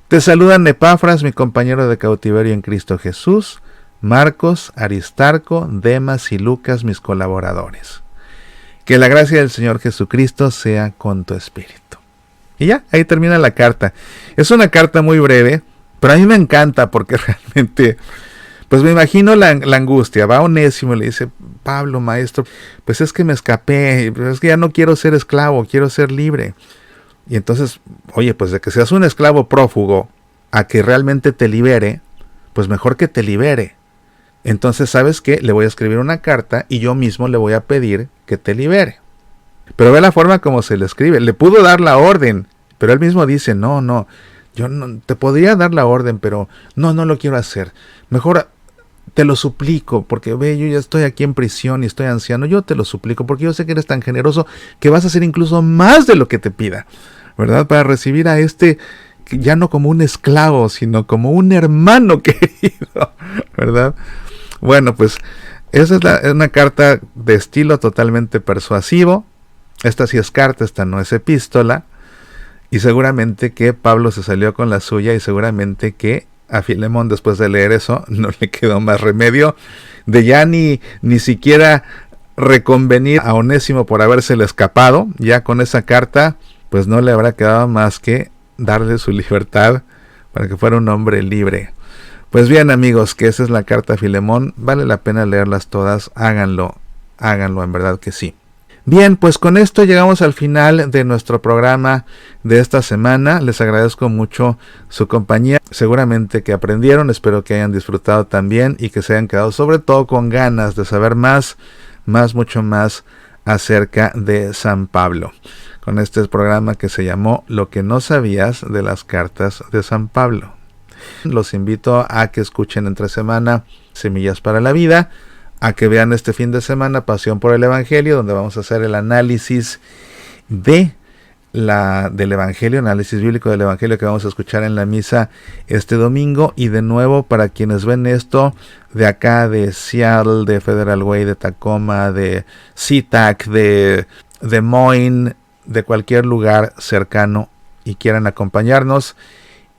S1: Te saludan Epafras, mi compañero de cautiverio en Cristo Jesús, Marcos, Aristarco, Demas y Lucas, mis colaboradores. Que la gracia del Señor Jesucristo sea con tu espíritu. Y ya, ahí termina la carta. Es una carta muy breve, pero a mí me encanta porque realmente, pues me imagino la angustia. Va Onésimo y le dice, Pablo, maestro, pues es que me escapé, es que ya no quiero ser esclavo, quiero ser libre. Y entonces, oye, pues de que seas un esclavo prófugo a que realmente te libere, pues mejor que te libere. Entonces, ¿sabes qué? Le voy a escribir una carta y yo mismo le voy a pedir que te libere. Pero ve la forma como se le escribe. Le pudo dar la orden, pero él mismo dice, no, yo no te podría dar la orden, pero no lo quiero hacer. Mejor te lo suplico, porque ve, yo ya estoy aquí en prisión y estoy anciano. Yo te lo suplico, porque yo sé que eres tan generoso que vas a hacer incluso más de lo que te pida, ¿verdad? Para recibir a ya no como un esclavo, sino como un hermano querido, ¿verdad? Bueno, pues esa es una carta de estilo totalmente persuasivo. Esta sí es carta, esta no es epístola. Y seguramente que Pablo se salió con la suya y seguramente que a Filemón, después de leer eso, no le quedó más remedio de ya ni siquiera reconvenir a Onésimo por habérsele escapado. Ya con esa carta, pues no le habrá quedado más que darle su libertad para que fuera un hombre libre. Pues bien, amigos, que esa es la carta a Filemón. Vale la pena leerlas todas, háganlo en verdad que sí. Bien, pues con esto llegamos al final de nuestro programa de esta semana. Les agradezco mucho su compañía. Seguramente que aprendieron, espero que hayan disfrutado también y que se hayan quedado sobre todo con ganas de saber mucho más acerca de San Pablo. Con este programa que se llamó Lo que no sabías de las cartas de San Pablo. Los invito a que escuchen entre semana Semillas para la Vida, a que vean este fin de semana Pasión por el Evangelio, donde vamos a hacer el análisis del Evangelio, análisis bíblico del Evangelio que vamos a escuchar en la misa este domingo. Y de nuevo, para quienes ven esto de acá, de Seattle, de Federal Way, de Tacoma, de SeaTac, de Des Moines, de cualquier lugar cercano y quieran acompañarnos,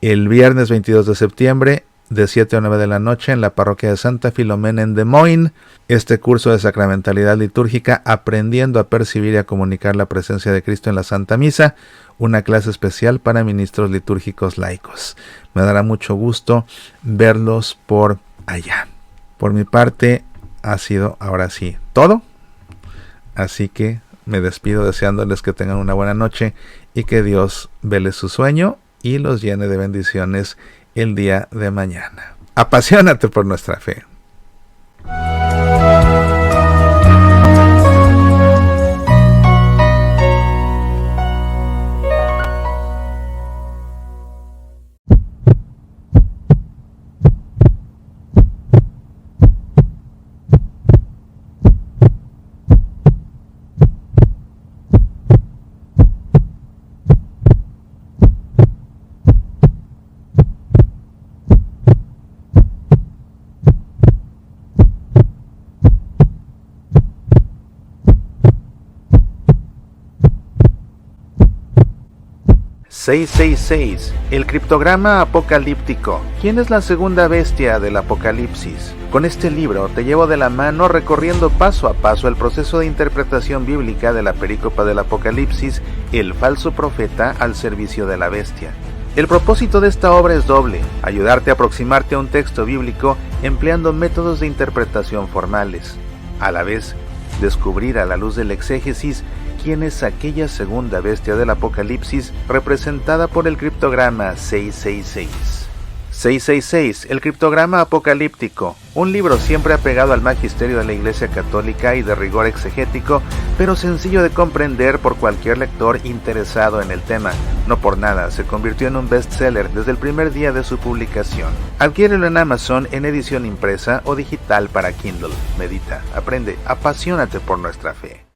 S1: el viernes 22 de septiembre de 7 a 9 de la noche en la parroquia de Santa Filomena en Des Moines, este curso de sacramentalidad litúrgica, aprendiendo a percibir y a comunicar la presencia de Cristo en la Santa Misa, una clase especial para ministros litúrgicos laicos. Me dará mucho gusto verlos por allá. Por mi parte ha sido ahora sí todo, así que me despido deseándoles que tengan una buena noche y que Dios vele su sueño y los llene de bendiciones el día de mañana. Apasionate por nuestra fe. ...666... El criptograma apocalíptico. ¿Quién es la segunda bestia del Apocalipsis? Con este libro te llevo de la mano recorriendo paso a paso el proceso de interpretación bíblica de la perícopa del Apocalipsis, el falso profeta al servicio de la bestia. El propósito de esta obra es doble: ayudarte a aproximarte a un texto bíblico empleando métodos de interpretación formales. A la vez, descubrir a la luz del exégesis quién es aquella segunda bestia del Apocalipsis representada por el criptograma 666. 666, el criptograma apocalíptico, un libro siempre apegado al magisterio de la Iglesia Católica y de rigor exegético, pero sencillo de comprender por cualquier lector interesado en el tema. No por nada se convirtió en un bestseller desde el primer día de su publicación. Adquiérelo en Amazon en edición impresa o digital para Kindle. Medita, aprende, apasionate por nuestra fe.